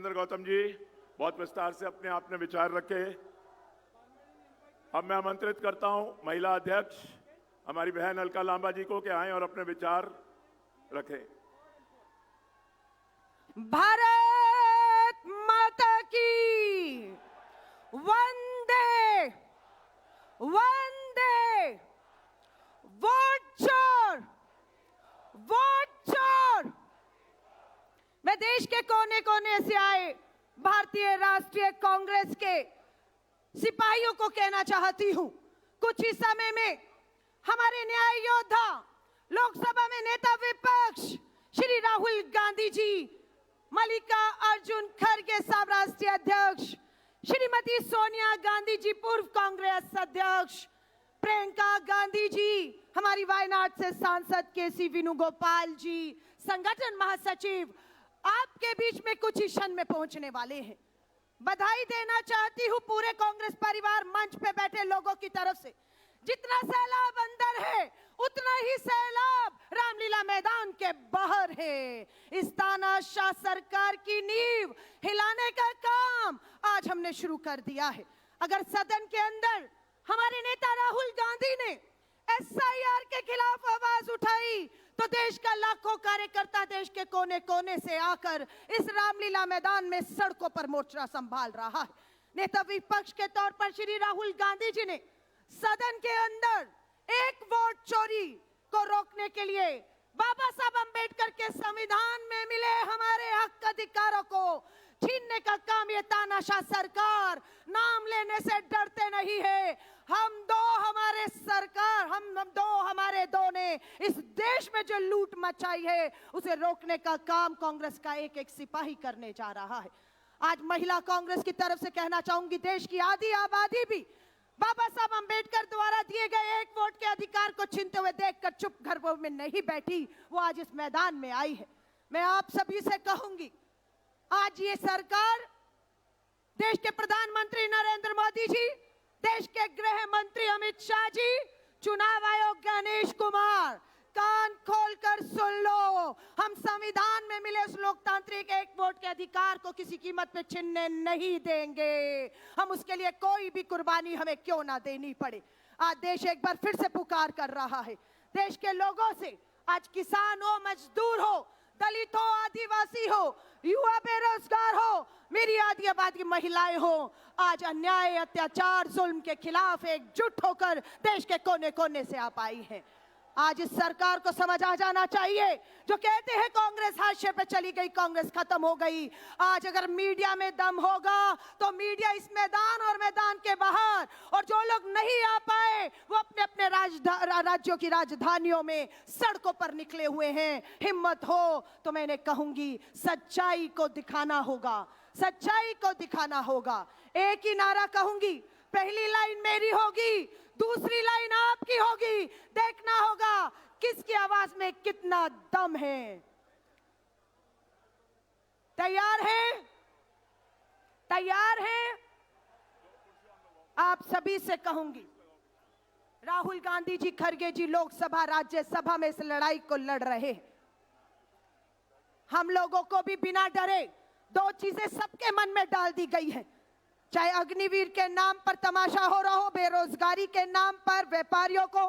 राजेंद्र गौतम जी बहुत विस्तार से अपने आपने विचार रखे। अब मैं आमंत्रित करता हूं महिला अध्यक्ष हमारी बहन अलका लांबा जी को कि आएं और अपने विचार रखें। भारत माता की वंदे वंदे। वोट चोर वोट चोर। मैं देश के कोने कोने से आए भारतीय राष्ट्रीय कांग्रेस के सिपाहियों को कहना चाहती हूं, कुछ ही समय में हमारे न्याय योद्धा लोकसभा में नेता विपक्ष श्री राहुल गांधी जी, मल्लिकार्जुन खड़गे साहब राष्ट्रीय अध्यक्ष, श्रीमती सोनिया गांधी जी पूर्व कांग्रेस अध्यक्ष, प्रियंका गांधी जी हमारी वायनाड से सांसद केसी वेणुगोपाल जी, संगठन महासचिव आपके बीच में कुछ ही क्षण में पहुंचने वाले हैं। बधाई देना चाहती हूं पूरे कांग्रेस परिवार मंच पे बैठे लोगों की तरफ से। जितना सैलाब अंदर है उतना ही सैलाब रामलीला मैदान के बाहर है। इस तानाशाह सरकार की नींव हिलाने का काम आज हमने शुरू कर दिया है। अगर सदन के अंदर हमारे नेता राहुल गांधी ने SIR के खिलाफ आवाज उठाई तो देश का लाखों कार्यकर्ता देश के कोने कोने से आकर इस रामलीला मैदान में सड़कों पर मोर्चा संभाल रहा है। नेता विपक्ष के तौर पर श्री राहुल गांधी जी ने सदन के अंदर एक वोट चोरी को रोकने के लिए बाबा साहब अंबेडकर के संविधान में मिले हमारे हक अधिकारों को छीनने का काम ये तानाशाह सरकार नाम लेने से डरते नहीं है। हम दो ने इस देश में जो लूट मचाई है उसे रोकने का काम कांग्रेस का एक एक सिपाही करने जा रहा है। आज महिला कांग्रेस की तरफ से कहना चाहूंगी, देश की आधी आबादी भी बाबा साहब अंबेडकर द्वारा दिए गए एक वोट के अधिकार को छीनते हुए देखकर चुप घरों में नहीं बैठी, वो आज इस मैदान में आई है। मैं आप सभी से कहूंगी, आज ये सरकार, देश के प्रधानमंत्री नरेंद्र मोदी जी, देश के गृह मंत्री अमित शाह जी, चुनाव आयोग गणेश कुमार, कान खोलकर सुन लो, हम संविधान में मिले उस लोकतांत्रिक एक वोट के अधिकार को किसी कीमत पे छीनने नहीं देंगे। हम उसके लिए कोई भी कुर्बानी हमें क्यों ना देनी पड़े। आज देश एक बार फिर से पुकार कर रहा है। देश के लोगों से, आज किसान हो, मजदूर हो, दलित हो, आदिवासी हो, युवा बेरोजगार हो, मेरी आधी आबादी महिलाएं हो, आज अन्याय, अत्याचार, जुल्म के खिलाफ एकजुट होकर देश के कोने कोने से आप आई हैं। आज इस सरकार को समझ आ जाना चाहिए, जो कहते हैं कांग्रेस हाशिए पे चली गई, कांग्रेस खत्म हो गई। आज अगर मीडिया में दम होगा तो मीडिया इस मैदान और मैदान के बाहर, और जो लोग नहीं आ पाए वो अपने अपने राज्यों की राजधानियों में सड़कों पर निकले हुए हैं। हिम्मत हो तो मैंने कहूंगी सच्चाई को दिखाना होगा, सच्चाई को दिखाना होगा। एक ही नारा कहूंगी, पहली लाइन मेरी होगी, दूसरी लाइन आपकी होगी। देखना होगा किसकी आवाज में कितना दम है। तैयार है? तैयार है? आप सभी से कहूंगी, राहुल गांधी जी, खड़गे जी लोकसभा राज्यसभा में इस लड़ाई को लड़ रहे हैं। हम लोगों को भी बिना डरे दो चीजें सबके मन में डाल दी गई है, चाहे अग्निवीर के नाम पर तमाशा हो रहा हो, बेरोजगारी के नाम पर व्यापारियों को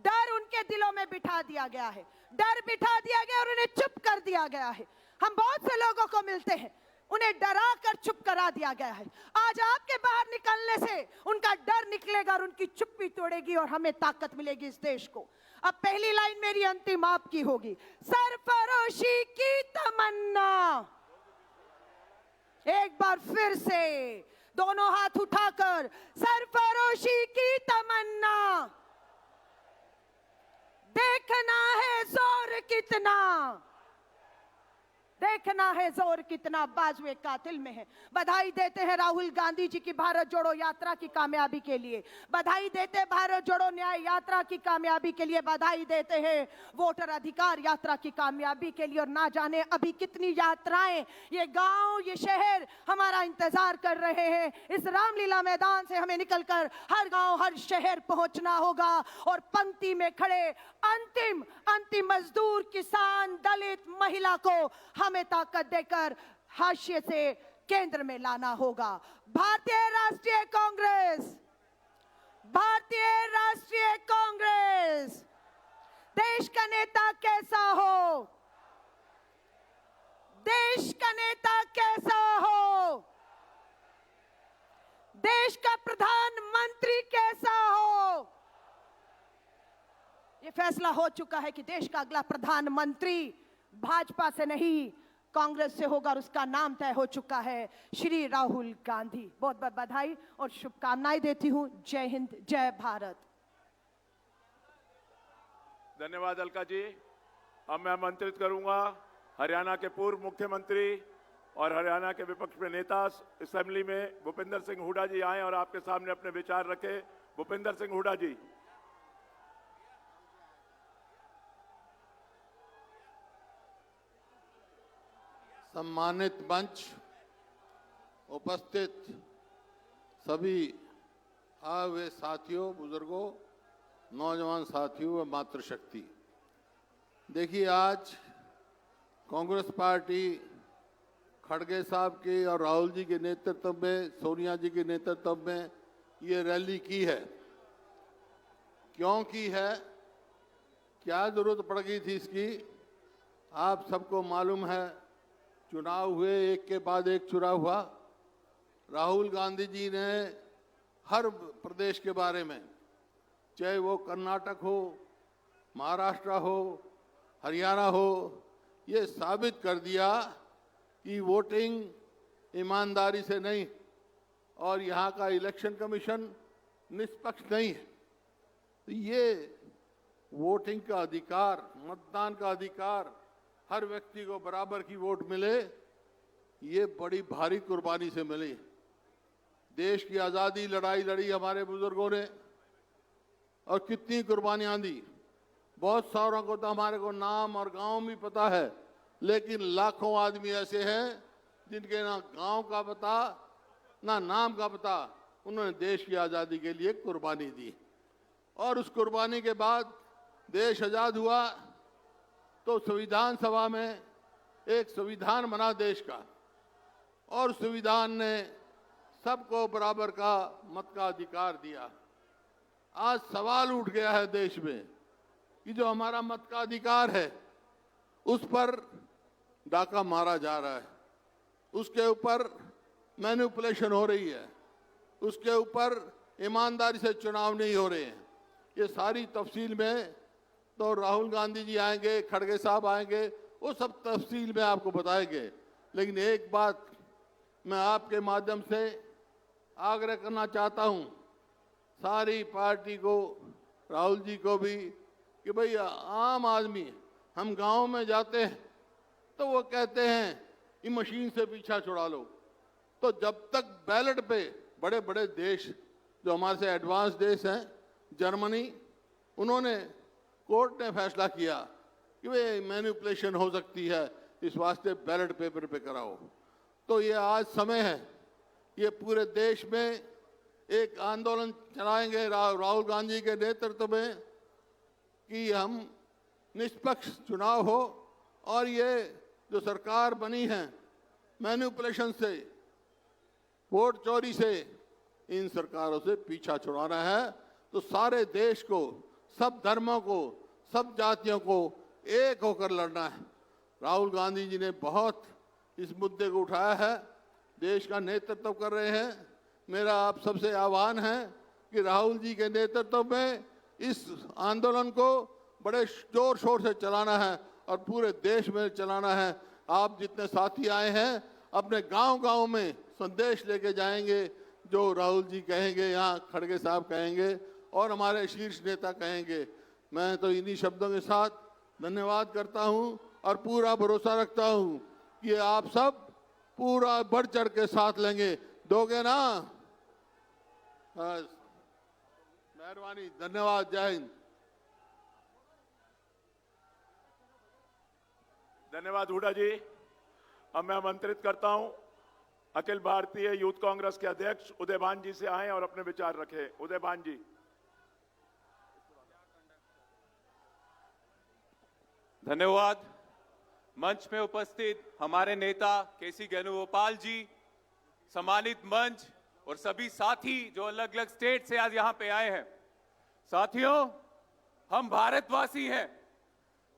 डर उनके दिलों में बिठा दिया गया है, डर बिठा दिया गया और उन्हें चुप कर दिया गया है। हम बहुत से लोगों को मिलते हैं, उन्हें डरा कर चुप करा दिया गया है। आज आपके बाहर निकलने से उनका डर निकलेगा और उनकी चुप्पी तोड़ेगी और हमें ताकत मिलेगी इस देश को। अब पहली लाइन मेरी अंतिम आपकी होगी, सरफरोशी की तमन्ना। एक बार फिर से दोनों हाथ उठाकर, सरफरोशी की तमन्ना। देखना है जोर कितना, देखना है जोर कितना बाजुए कातिल में है। बधाई देते हैं राहुल गांधी जी की भारत जोड़ो यात्रा की कामयाबी के लिए, बधाई देते हैं भारत जोड़ो न्याय यात्रा की कामयाबी के लिए, बधाई देते हैं वोटर अधिकार यात्रा की कामयाबी के लिए। और ना जाने अभी कितनी यात्राएं ये गांव, ये शहर हमारा इंतजार कर रहे हैं। इस रामलीला मैदान से हमें निकलकर हर गांव, हर शहर पहुंचना होगा और पंक्ति में खड़े अंतिम मजदूर, किसान, दलित, महिला को हमें ताकत देकर हाशिए से केंद्र में लाना होगा। भारतीय राष्ट्रीय कांग्रेस, भारतीय राष्ट्रीय कांग्रेस, देश का नेता कैसा हो, देश का नेता कैसा हो, देश का प्रधानमंत्री कैसा हो, ये फैसला हो चुका है कि देश का अगला प्रधानमंत्री भाजपा से नहीं कांग्रेस से होगा और उसका नाम तय हो चुका है, श्री राहुल गांधी। बहुत बहुत बधाई और शुभकामनाएं देती हूं। जय हिंद, जय भारत। धन्यवाद अलका जी। अब मैं आमंत्रित करूंगा हरियाणा के पूर्व मुख्यमंत्री और हरियाणा के विपक्ष में नेता असेंबली में भूपेंद्र सिंह हुड्डा जी आए और आपके सामने अपने विचार रखे। भूपेंद्र सिंह हुड्डा जी। सम्मानित मंच, उपस्थित सभी आए हुए साथियों, बुजुर्गों, नौजवान साथियों व मातृशक्ति, देखिए आज कांग्रेस पार्टी खड़गे साहब के और राहुल जी के नेतृत्व में, सोनिया जी के नेतृत्व में ये रैली की है। क्यों की है, क्या जरूरत पड़ गई थी इसकी? आप सबको मालूम है, चुनाव हुए, एक के बाद एक चुनाव हुआ। राहुल गांधी जी ने हर प्रदेश के बारे में, चाहे वो कर्नाटक हो, महाराष्ट्र हो, हरियाणा हो, ये साबित कर दिया कि वोटिंग ईमानदारी से नहीं और यहाँ का इलेक्शन कमीशन निष्पक्ष नहीं है। तो ये वोटिंग का अधिकार, मतदान का अधिकार, हर व्यक्ति को बराबर की वोट मिले, ये बड़ी भारी कुर्बानी से मिली। देश की आज़ादी लड़ाई लड़ी हमारे बुजुर्गों ने और कितनी कुर्बानियां दी। बहुत सारों को तो हमारे को नाम और गांव भी पता है, लेकिन लाखों आदमी ऐसे हैं जिनके ना गांव का पता ना नाम का पता। उन्होंने देश की आज़ादी के लिए कुर्बानी दी और उस कुर्बानी के बाद देश आज़ाद हुआ तो संविधान सभा में एक संविधान बना देश का और संविधान ने सबको बराबर का मत का अधिकार दिया। आज सवाल उठ गया है देश में कि जो हमारा मत का अधिकार है उस पर डाका मारा जा रहा है, उसके ऊपर मैनिपुलेशन हो रही है, उसके ऊपर ईमानदारी से चुनाव नहीं हो रहे हैं। ये सारी तफसील में तो राहुल गांधी जी आएंगे, खड़गे साहब आएंगे, वो सब तफसील में आपको बताएंगे। लेकिन एक बात मैं आपके माध्यम से आग्रह करना चाहता हूं सारी पार्टी को, राहुल जी को भी, कि भाई आम आदमी, हम गांव में जाते हैं तो वो कहते हैं कि मशीन से पीछा छुड़ा लो। तो जब तक बैलेट पे बड़े बड़े देश जो हमारे से एडवांस देश हैं, जर्मनी, उन्होंने कोर्ट ने फैसला किया कि भाई मैनिपुलेशन हो सकती है, इस वास्ते बैलेट पेपर पे कराओ। तो ये आज समय है, ये पूरे देश में एक आंदोलन चलाएंगे राहुल गांधी के नेतृत्व में कि हम निष्पक्ष चुनाव हो और ये जो सरकार बनी है मैनिपुलेशन से, वोट चोरी से, इन सरकारों से पीछा छुड़ाना है। तो सारे देश को, सब धर्मों को, सब जातियों को एक होकर लड़ना है। राहुल गांधी जी ने बहुत इस मुद्दे को उठाया है, देश का नेतृत्व कर रहे हैं। मेरा आप सबसे आह्वान है कि राहुल जी के नेतृत्व में इस आंदोलन को बड़े जोर शोर से चलाना है और पूरे देश में चलाना है। आप जितने साथी आए हैं अपने गांव-गांव में संदेश लेके जाएंगे, जो राहुल जी कहेंगे, यहाँ खड़गे साहब कहेंगे और हमारे शीर्ष नेता कहेंगे। मैं तो इन्हीं शब्दों के साथ धन्यवाद करता हूँ और पूरा भरोसा रखता हूँ कि आप सब पूरा बढ़ चढ़ के साथ लेंगे। दोगे ना? मेहरबानी, धन्यवाद, जय हिंद। धन्यवाद हुड्डा जी। अब मैं आमंत्रित करता हूं अखिल भारतीय यूथ कांग्रेस के अध्यक्ष उदयभान जी से आए और अपने विचार रखें। उदयभान जी। धन्यवाद। मंच में उपस्थित हमारे नेता केसी वेणुगोपाल जी, सम्मानित मंच और सभी साथी जो अलग अलग स्टेट से आज यहां पे आए हैं। साथियों, हम भारतवासी हैं।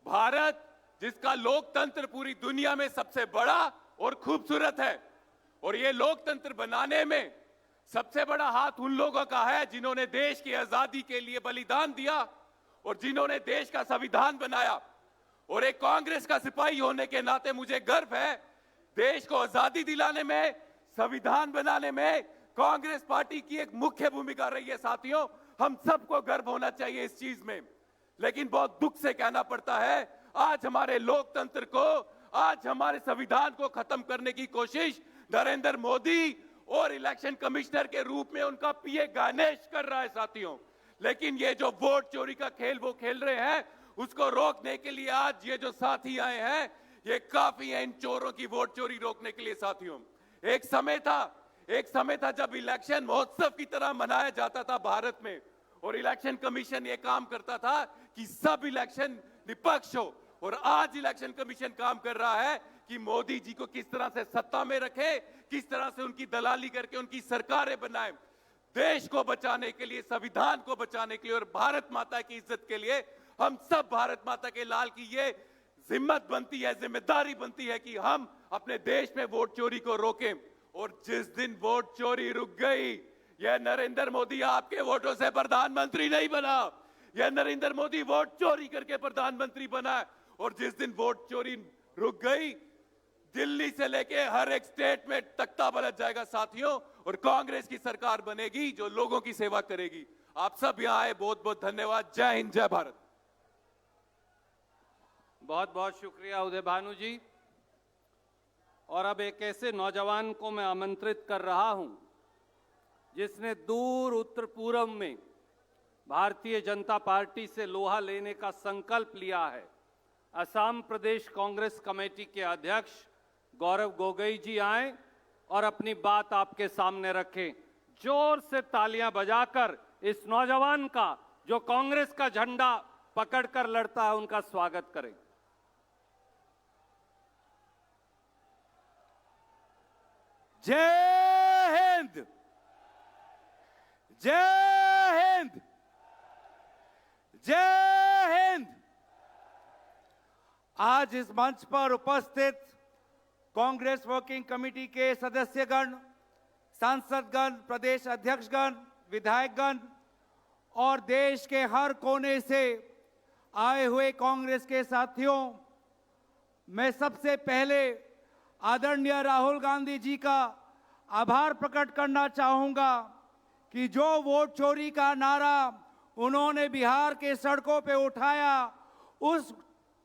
भारत जिसका लोकतंत्र पूरी दुनिया में सबसे बड़ा और खूबसूरत है, और ये लोकतंत्र बनाने में सबसे बड़ा हाथ उन लोगों का है जिन्होंने देश की आजादी के लिए बलिदान दिया और जिन्होंने देश का संविधान बनाया। और एक कांग्रेस का सिपाही होने के नाते मुझे गर्व है, देश को आजादी दिलाने में, संविधान बनाने में कांग्रेस पार्टी की एक मुख्य भूमिका रही है। साथियों, हम सबको गर्व होना चाहिए इस चीज में। लेकिन बहुत दुख से कहना पड़ता है, आज हमारे लोकतंत्र को, आज हमारे संविधान को खत्म करने की कोशिश नरेंद्र मोदी और इलेक्शन कमिश्नर के रूप में उनका पीए गणेश कर रहा है। साथियों, लेकिन ये जो वोट चोरी का खेल वो खेल रहे हैं, उसको रोकने के लिए आज ये जो साथी आए हैं, ये काफी है इन चोरों की वोट चोरी रोकने के लिए। साथियों, एक समय था जब इलेक्शन महोत्सव की तरह मनाया जाता था भारत में, और इलेक्शन कमीशन ये काम करता था कि सब इलेक्शन निष्पक्ष हो। और आज इलेक्शन कमीशन काम कर रहा है कि मोदी जी को किस तरह से सत्ता में रखे, किस तरह से उनकी दलाली करके उनकी सरकारें बनाए। देश को बचाने के लिए, संविधान को बचाने के लिए और भारत माता की इज्जत के लिए हम सब भारत माता के लाल की ये जिम्मत बनती है, जिम्मेदारी बनती है कि हम अपने देश में वोट चोरी को रोकें। और जिस दिन वोट चोरी रुक गई, यह नरेंद्र मोदी आपके वोटों से प्रधानमंत्री नहीं बना, यह नरेंद्र मोदी वोट चोरी करके प्रधानमंत्री बना। और जिस दिन वोट चोरी रुक गई, दिल्ली से लेके हर एक स्टेट में तख्ता पलट जाएगा। साथियों, और कांग्रेस की सरकार बनेगी जो लोगों की सेवा करेगी। आप सब यहां आए, बहुत बहुत धन्यवाद। जय हिंद, जय भारत। बहुत बहुत शुक्रिया उदय भानु जी। और अब एक ऐसे नौजवान को मैं आमंत्रित कर रहा हूं जिसने दूर उत्तर पूर्व में भारतीय जनता पार्टी से लोहा लेने का संकल्प लिया है। असम प्रदेश कांग्रेस कमेटी के अध्यक्ष गौरव गोगोई जी आए और अपनी बात आपके सामने रखें। जोर से तालियां बजाकर इस नौजवान का, जो कांग्रेस का झंडा पकड़कर लड़ता है, उनका स्वागत करें। जय हिंद, जय हिंद, जय हिंद। आज इस मंच पर उपस्थित कांग्रेस वर्किंग कमेटी के सदस्यगण, सांसदगण, प्रदेश अध्यक्षगण, विधायकगण और देश के हर कोने से आए हुए कांग्रेस के साथियों, मैं सबसे पहले आदरणीय राहुल गांधी जी का आभार प्रकट करना चाहूंगा कि जो वोट चोरी का नारा उन्होंने बिहार के सड़कों पे उठाया, उस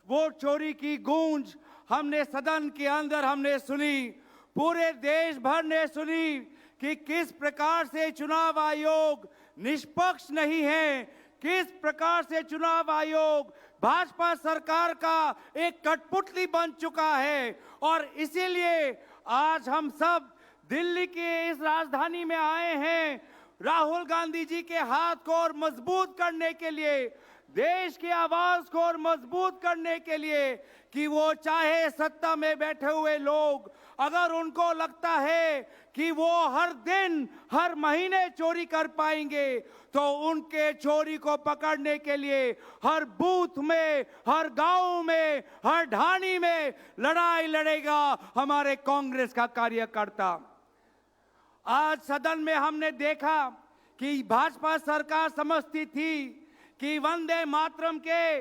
वोट चोरी की गूंज हमने सदन के अंदर हमने सुनी, पूरे देश भर ने सुनी कि किस प्रकार से चुनाव आयोग निष्पक्ष नहीं है, किस प्रकार से चुनाव आयोग भाजपा सरकार का एक कठपुतली बन चुका है। और इसीलिए आज हम सब दिल्ली के इस राजधानी में आए हैं राहुल गांधी जी के हाथ को और मजबूत करने के लिए, देश की आवाज को और मजबूत करने के लिए कि वो चाहे सत्ता में बैठे हुए लोग, अगर उनको लगता है कि वो हर दिन हर महीने चोरी कर पाएंगे, तो उनके चोरी को पकड़ने के लिए हर बूथ में, हर गांव में, हर ढाणी में लड़ाई लड़ेगा हमारे कांग्रेस का कार्यकर्ता। आज सदन में हमने देखा कि भाजपा सरकार समझती थी कि वंदे मातरम के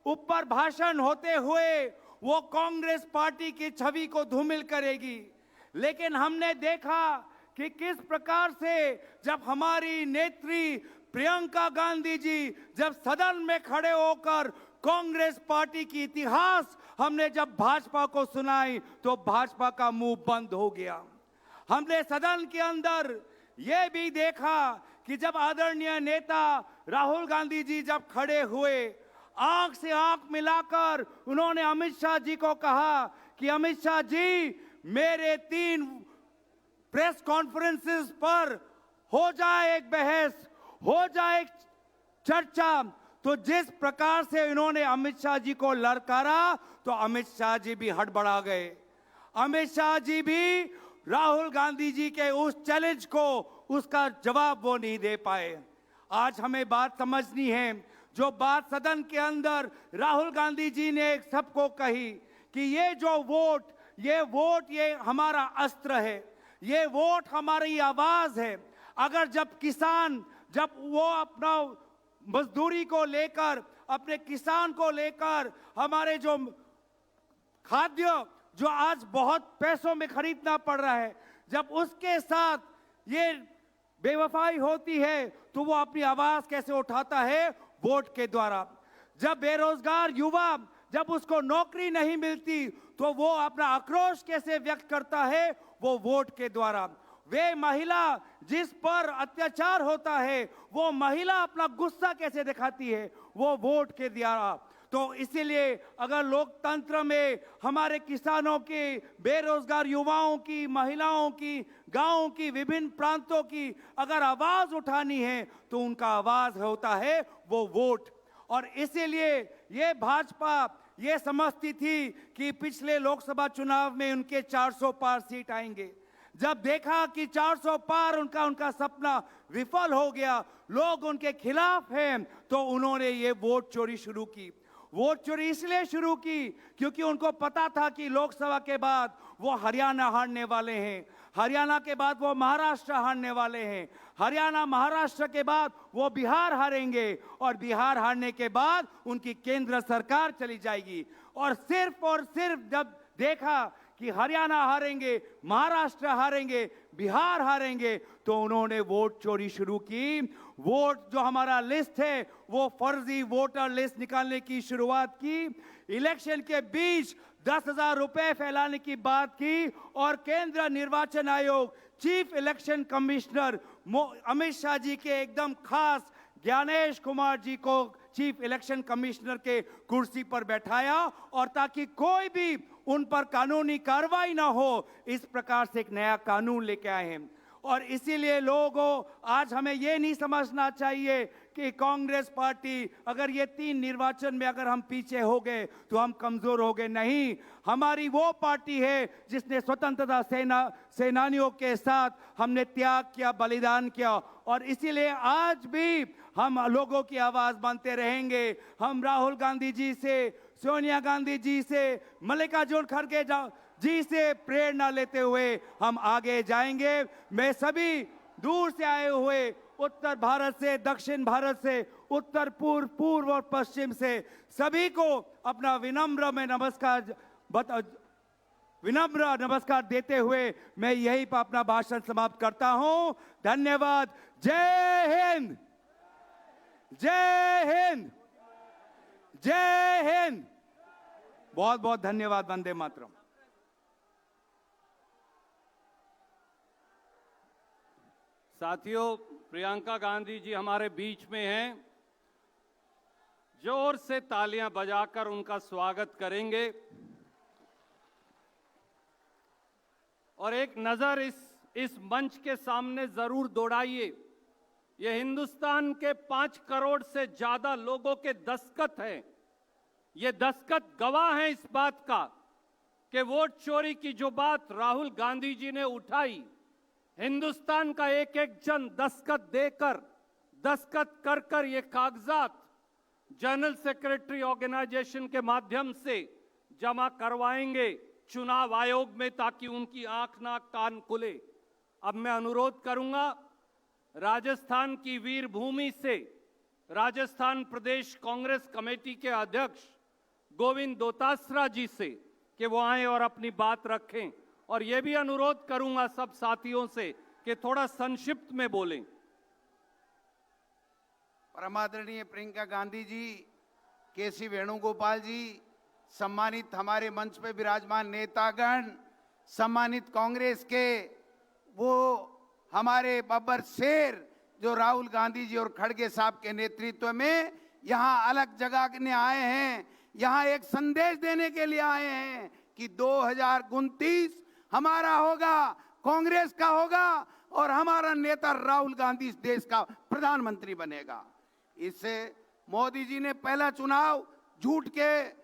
ऊपर भाषण होते हुए वो कांग्रेस पार्टी की छवि को धूमिल करेगी, लेकिन हमने देखा कि किस प्रकार से जब हमारी नेत्री प्रियंका गांधी जी जब सदन में खड़े होकर कांग्रेस पार्टी की इतिहास हमने जब भाजपा को सुनाई, तो भाजपा का मुंह बंद हो गया। हमने सदन के अंदर यह भी देखा कि जब आदरणीय नेता राहुल गांधी जी जब खड़े हुए, आंख से आंख मिलाकर उन्होंने अमित शाह जी को कहा कि अमित शाह जी, मेरे 3 प्रेस कॉन्फ्रेंसेस पर हो जाए एक बहस, हो जाए एक चर्चा। तो जिस प्रकार से इन्होंने अमित शाह जी को ललकारा, तो अमित शाह जी भी हड़बड़ा गए। अमित शाह जी भी राहुल गांधी जी के उस चैलेंज को उसका जवाब वो नहीं दे पाए। आज हमें बात समझनी है, जो बात सदन के अंदर राहुल गांधी जी ने सबको कही कि ये जो वोट, ये हमारा अस्त्र है, ये वोट हमारी आवाज है। अगर जब वो अपना मजदूरी को लेकर, अपने किसान को लेकर, हमारे जो खाद्य जो आज बहुत पैसों में खरीदना पड़ रहा है, जब उसके साथ ये बेवफाई होती है तो वो अपनी आवाज कैसे उठाता है? वोट के द्वारा। जब बेरोजगार युवा, जब उसको नौकरी नहीं मिलती तो वो अपना आक्रोश कैसे व्यक्त करता है? वो वोट के द्वारा। वे महिला जिस पर अत्याचार होता है, वो महिला अपना गुस्सा कैसे दिखाती है? वो वोट के द्वारा। तो इसीलिए अगर लोकतंत्र में हमारे किसानों की, बेरोजगार युवाओं की, महिलाओं की, गांवों की, विभिन्न प्रांतों की अगर आवाज उठानी है तो उनका आवाज होता है वो वोट। और इसीलिए ये भाजपा ये समझती थी कि पिछले लोकसभा चुनाव में उनके 400 पार सीट आएंगे। जब देखा कि 400 पार उनका सपना विफल हो गया, लोग उनके खिलाफ हैं, तो उन्होंने ये वोट चोरी शुरू की। वोट चोरी इसलिए शुरू की क्योंकि उनको पता था कि लोकसभा के बाद वो हरियाणा हारने वाले हैं, हरियाणा के बाद वो महाराष्ट्र हारने वाले हैं, हरियाणा महाराष्ट्र के बाद वो बिहार हारेंगे, और बिहार हारने के बाद उनकी केंद्र सरकार चली जाएगी। और सिर्फ जब देखा कि हरियाणा हारेंगे, महाराष्ट्र हारेंगे, बिहार हारेंगे, तो उन्होंने वोट चोरी शुरू की। वोट जो हमारा लिस्ट है वो फर्जी वोटर लिस्ट निकालने की शुरुआत की। इलेक्शन के बीच 10,000 रुपए फैलाने की बात की, और केंद्र निर्वाचन आयोग, chief election commissioner Amit Shah ji के एकदम खास ज्ञानेश कुमार जी को चीफ इलेक्शन कमिश्नर के कुर्सी पर बैठाया, और ताकि कोई भी उन पर कानूनी कार्रवाई ना हो, इस प्रकार से एक नया कानून लेके आए हैं। और इसीलिए लोगों, आज हमें ये नहीं समझना चाहिए कि कांग्रेस पार्टी, अगर ये 3 निर्वाचन में अगर हम पीछे हो गए तो हम कमजोर हो गए। नहीं, हमारी वो पार्टी है जिसने स्वतंत्रता सेनानियों के साथ हमने त्याग किया, बलिदान किया, और इसीलिए आज भी हम लोगों की आवाज मानते रहेंगे। हम राहुल गांधी जी से, सोनिया गांधी जी से, मल्लिकार्जुन खड़गे जी से प्रेरणा लेते हुए हम आगे जाएंगे। मैं सभी दूर से आए हुए, उत्तर भारत से, दक्षिण भारत से, उत्तर पूर्व और पश्चिम से सभी को अपना विनम्र नमस्कार देते हुए मैं यही पर अपना भाषण समाप्त करता हूं। धन्यवाद। जय हिंद, जय हिंद, जय हिंद। बहुत बहुत धन्यवाद। वंदे मातरम। साथियों, प्रियंका गांधी जी हमारे बीच में हैं। जोर से तालियां बजाकर उनका स्वागत करेंगे। और एक नजर इस मंच के सामने जरूर दौड़ाइए। ये हिंदुस्तान के 5 करोड़ से ज्यादा लोगों के दस्तखत हैं। ये दस्तखत गवाह हैं इस बात का कि वोट चोरी की जो बात राहुल गांधी जी ने उठाई, हिंदुस्तान का एक एक जन दस्तखत कर कर ये कागजात जनरल सेक्रेटरी ऑर्गेनाइजेशन के माध्यम से जमा करवाएंगे चुनाव आयोग में, ताकि उनकी आंख नाक कान खुले। अब मैं अनुरोध करूंगा राजस्थान की वीर भूमि से राजस्थान प्रदेश कांग्रेस कमेटी के अध्यक्ष गोविंद दोतासरा जी से कि वो आए और अपनी बात रखें। और यह भी अनुरोध करूंगा सब साथियों से कि थोड़ा संक्षिप्त में बोलें। परमादरणीय प्रियंका गांधी जी, केसी वेणुगोपाल जी, सम्मानित हमारे मंच पे विराजमान नेतागण, सम्मानित कांग्रेस के वो हमारे बब्बर शेर जो राहुल गांधी जी और खड़गे साहब के नेतृत्व में यहाँ अलग जगह आए हैं, यहाँ एक संदेश देने के लिए आए हैं कि 2029 हमारा होगा, कांग्रेस का होगा, और हमारा नेता राहुल गांधी इस देश का प्रधानमंत्री बनेगा। इससे मोदी जी ने पहला चुनाव झूठ के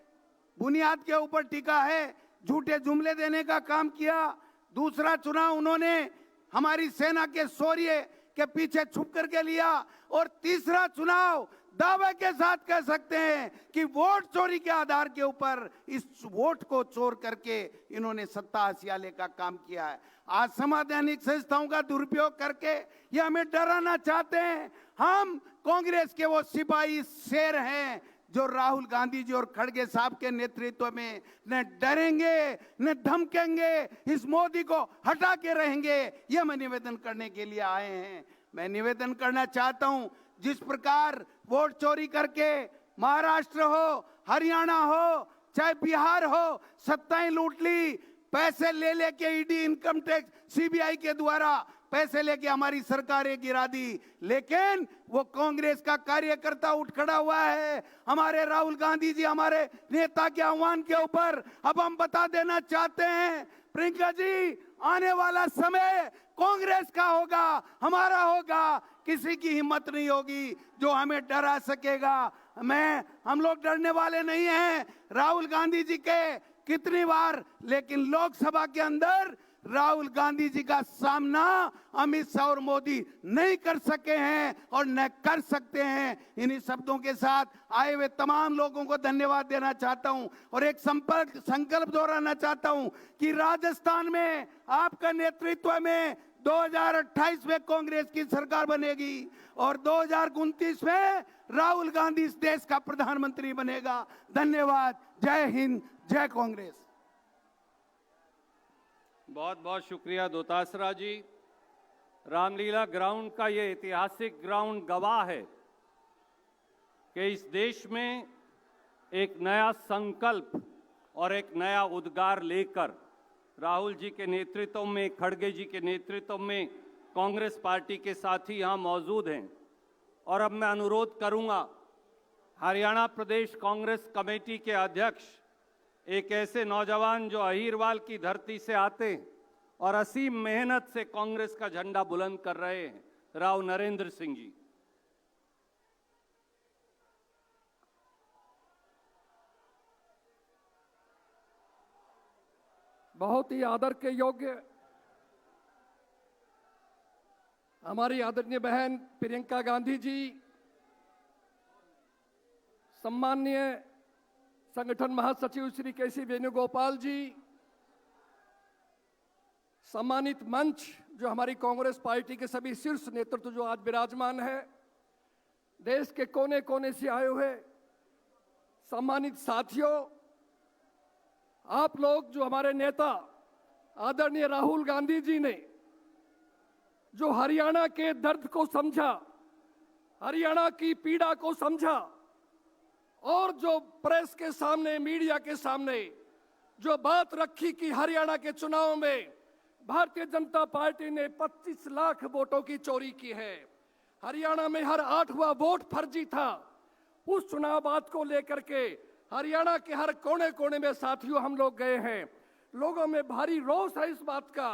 बुनियाद के ऊपर टिका है, झूठे जुमले देने का काम किया। दूसरा चुनाव उन्होंने हमारी सेना के शौर्य के पीछे छुप करके लिया, और तीसरा चुनाव दावे के साथ कह सकते हैं कि वोट चोरी के आधार के ऊपर इस वोट को चोर करके इन्होंने सत्ता हासिल का काम किया है। आज संवैधानिक संस्थाओं का दुरुपयोग करके ये हमें डराना चाहते हैं। हम कांग्रेस के वो सिपाही शेर हैं जो राहुल गांधी जी और खड़गे साहब के नेतृत्व में न डरेंगे न धमकेंगे, इस मोदी को हटा के रहेंगे। ये मैं निवेदन करने के लिए आए हैं। मैं निवेदन करना चाहता हूं, जिस प्रकार वोट चोरी करके महाराष्ट्र हो, हरियाणा हो, चाहे बिहार हो, सत्ताएं लूट ली, पैसे ले लेके ईडी, इनकम टैक्स, सीबीआई के द्वारा पैसे लेके हमारी सरकारें गिरा दी, लेकिन वो कांग्रेस का कार्यकर्ता उठ खड़ा हुआ है हमारे राहुल गांधी जी, हमारे नेता के आह्वान के ऊपर। अब हम बता देना चाहते हैं प्रियंका जी, आने वाला समय कांग्रेस का होगा, हमारा होगा। किसी की हिम्मत नहीं होगी जो हमें डरा सकेगा। हम लोग डरने वाले नहीं हैं राहुल गांधी जी के कितनी बार, लेकिन लोकसभा के अंदर राहुल गांधी जी का सामना अमित शाह और मोदी नहीं कर सके हैं और न कर सकते हैं। इन्हीं शब्दों के साथ आए हुए तमाम लोगों को धन्यवाद देना चाहता हूं और एक संकल्प दोहराना चाहता हूं कि राजस्थान में आपका नेतृत्व में 2028 में कांग्रेस की सरकार बनेगी और 2029 में राहुल गांधी इस देश का प्रधानमंत्री बनेगा। धन्यवाद। जय हिंद, जय कांग्रेस। बहुत बहुत शुक्रिया दोतासरा जी। रामलीला ग्राउंड का ये ऐतिहासिक ग्राउंड गवाह है कि इस देश में एक नया संकल्प और एक नया उद्गार लेकर राहुल जी के नेतृत्व में, खड़गे जी के नेतृत्व में कांग्रेस पार्टी के साथी यहाँ मौजूद हैं। और अब मैं अनुरोध करूँगा हरियाणा प्रदेश कांग्रेस कमेटी के अध्यक्ष, एक ऐसे नौजवान जो अहीरवाल की धरती से आते और असीम मेहनत से कांग्रेस का झंडा बुलंद कर रहे हैं, राव नरेंद्र सिंह जी। बहुत ही आदर के योग्य हमारी आदरणीय बहन प्रियंका गांधी जी, सम्माननीय संगठन महासचिव श्री केसी वेणुगोपाल जी, सम्मानित मंच जो हमारी कांग्रेस पार्टी के सभी शीर्ष नेतृत्व जो आज विराजमान है, देश के कोने कोने से आए हुए सम्मानित साथियों, आप लोग जो हमारे नेता आदरणीय राहुल गांधी जी ने जो हरियाणा के दर्द को समझा, हरियाणा की पीड़ा को समझा और जो प्रेस के सामने, मीडिया के सामने जो बात रखी कि हरियाणा के चुनाव में भारतीय जनता पार्टी ने 25 लाख वोटों की चोरी की है, हरियाणा में हर 8वां वोट फर्जी था, उस चुनाव बात को लेकर के हरियाणा के हर कोने कोने में साथियों हम लोग गए हैं। लोगों में भारी रोष है इस बात का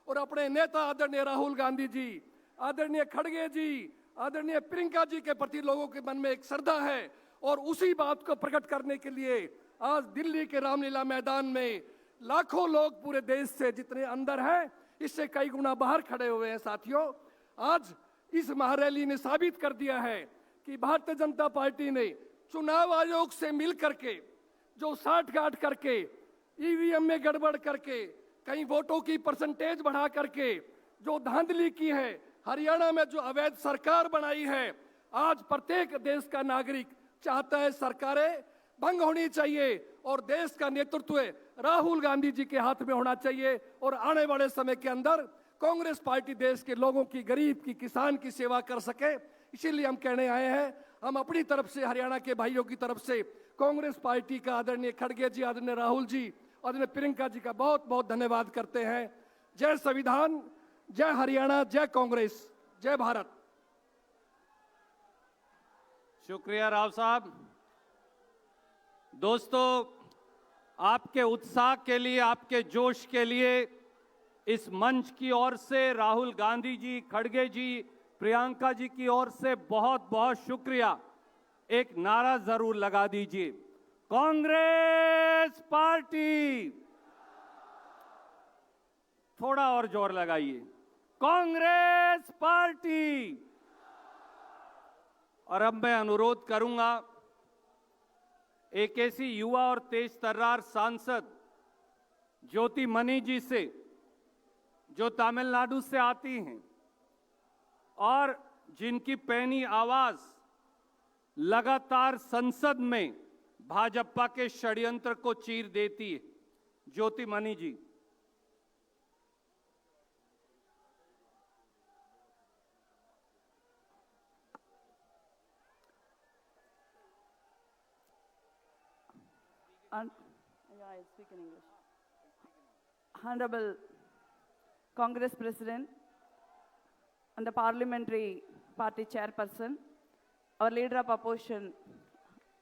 और अपने नेता आदरणीय राहुल गांधी जी, आदरणीय खड़गे जी, आदरणीय प्रियंका जी के प्रति लोगों के मन में एक श्रद्धा है और उसी बात को प्रकट करने के लिए आज दिल्ली के रामलीला मैदान में लाखों लोग पूरे देश से जितने अंदर हैं इससे कई गुना बाहर खड़े हुए हैं। साथियों, आज इस महारैली ने साबित कर दिया है कि भारतीय जनता पार्टी ने चुनाव आयोग से मिल करके जो साठगांठ करके, ईवीएम में गड़बड़ करके, कहीं वोटों की परसेंटेज बढ़ा करके जो धांधली की है, हरियाणा में जो अवैध सरकार बनाई है, आज प्रत्येक देश का नागरिक चाहता है सरकारें भंग होनी चाहिए और देश का नेतृत्व राहुल गांधी जी के हाथ में होना चाहिए और आने वाले समय के अंदर कांग्रेस पार्टी देश के लोगों की, गरीब की, किसान की सेवा कर सके। इसीलिए हम कहने आए हैं, हम अपनी तरफ से, हरियाणा के भाइयों की तरफ से कांग्रेस पार्टी का आदरणीय खड़गे जी, आदरणीय राहुल जी, आदरणीय प्रियंका जी का बहुत बहुत धन्यवाद करते हैं। जय संविधान, जय हरियाणा, जय कांग्रेस, जय भारत। शुक्रिया राव साहब। दोस्तों, आपके उत्साह के लिए, आपके जोश के लिए इस मंच की ओर से राहुल गांधी जी, खड़गे जी, प्रियंका जी की ओर से बहुत बहुत शुक्रिया। एक नारा जरूर लगा दीजिए, कांग्रेस पार्टी, थोड़ा और जोर लगाइए। कांग्रेस पार्टी। और अब मैं अनुरोध करूंगा एक ऐसी युवा और तेज तर्रार सांसद ज्योति मनी जी से, जो तमिलनाडु से आती हैं और जिनकी पैनी आवाज लगातार संसद में भाजपा के षड्यंत्र को चीर देती है। Jyoti Mani ji. Yeah, I speak in English. Honorable Congress President and the Parliamentary Party Chairperson, our Leader of Opposition,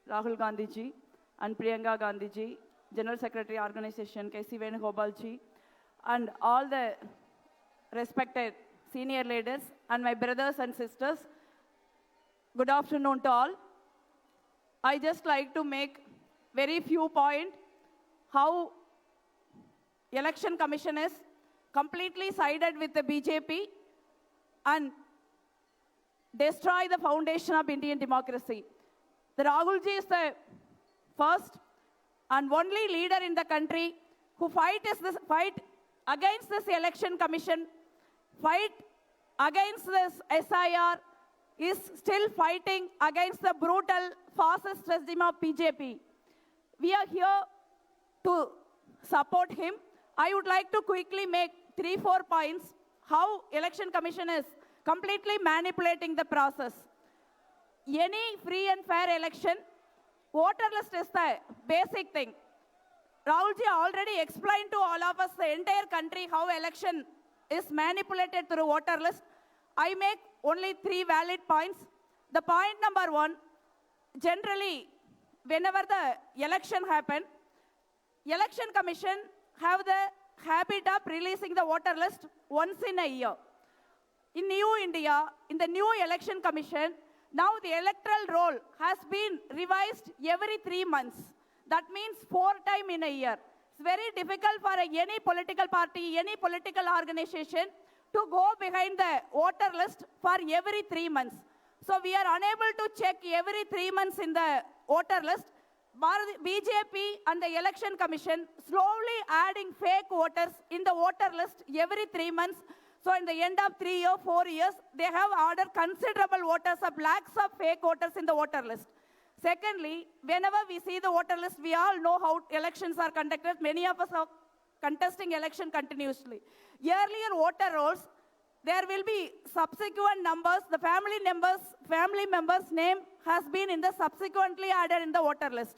Rahul Gandhi ji, and Priyanka Gandhi ji, General Secretary Organization, K.C. Venugopal ji, and all the respected senior leaders, and my brothers and sisters, good afternoon to all. I just like to make very few points how election commission is completely sided with the BJP and destroy the foundation of Indian democracy. The Rahulji is the first and only leader in the country who fight against this election commission, fight against this SIR, is still fighting against the brutal fascist regime of BJP. We are here to support him. I would like to quickly make 3-4 points how election commission is completely manipulating the process. Any free and fair election, voter list is the basic thing. Rahulji already explained to all of us, the entire country, how election is manipulated through voter list. I make only 3 valid points. The point number 1, generally, whenever the election happens, election commission have the habit of releasing the voter list once in a year. In New India, in the new election commission, now the electoral roll has been revised every 3 months. That means 4 times in a year. It's very difficult for any political party, any political organization to go behind the voter list for every 3 months. So we are unable to check every 3 months in the voter list. BJP and the election commission slowly adding fake voters in the voter list every 3 months. So in the end of 3 years, 4 years, they have ordered considerable voters of lakhs of fake voters in the voter list. Secondly, whenever we see the voter list, we all know how elections are conducted. Many of us are contesting election continuously. Earlier voter rolls, there will be subsequent numbers. The family members' name has been in the subsequently added in the voter list.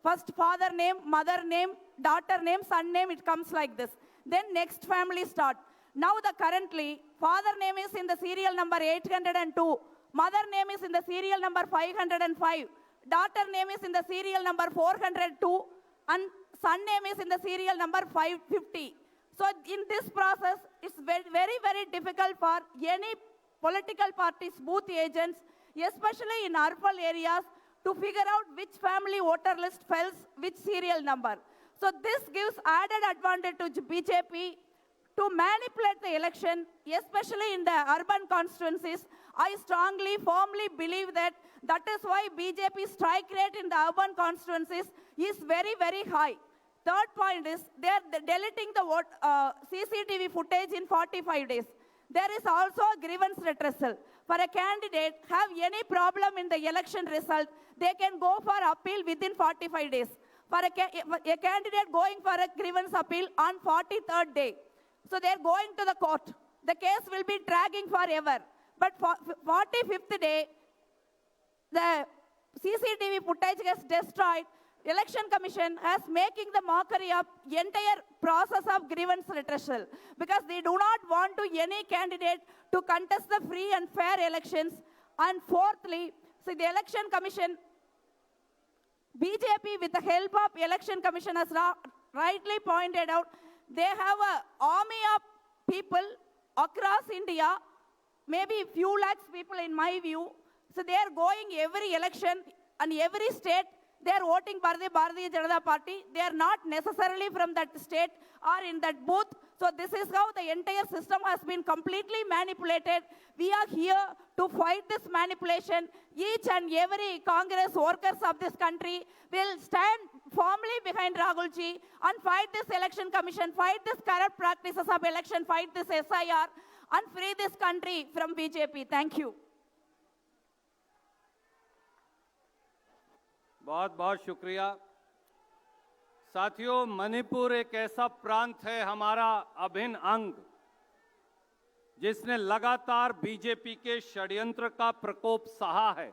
First father name, mother name, daughter name, son name, it comes like this. Then next family start. Now the currently, father name is in the serial number 802, mother name is in the serial number 505, daughter name is in the serial number 402, and son name is in the serial number 550. So in this process, it's very, very difficult for any political parties, booth agents, especially in urban areas, to figure out which family voter list fills which serial number. So this gives added advantage to BJP to manipulate the election, especially in the urban constituencies. I strongly, firmly believe that that is why BJP strike rate in the urban constituencies is very, very high. Third point is they are deleting the CCTV footage in 45 days. There is also a grievance redressal. For a candidate have any problem in the election result, they can go for appeal within 45 days. For a candidate going for a grievance appeal on 43rd day, so they are going to the court. The case will be dragging forever. But for 45th day, the CCTV footage gets destroyed. Election Commission has making the mockery of entire process of grievance redressal because they do not want to any candidate to contest the free and fair elections. And fourthly, see the Election Commission, BJP with the help of Election Commission has rightly pointed out, they have an army of people across India, maybe few lakhs people in my view. So they are going every election and every state, they are voting for the Bharatiya Janata Party. They are not necessarily from that state or in that booth. So this is how the entire system has been completely manipulated. We are here to fight this manipulation. Each and every Congress workers of this country will stand firmly behind Rahul ji and fight this election commission, fight this corrupt practices of election, fight this SIR and free this country from BJP. Thank you. बहुत बहुत शुक्रिया। साथियों, मणिपुर एक ऐसा प्रांत है, हमारा अभिन्न अंग, जिसने लगातार बीजेपी के षड्यंत्र का प्रकोप सहा है।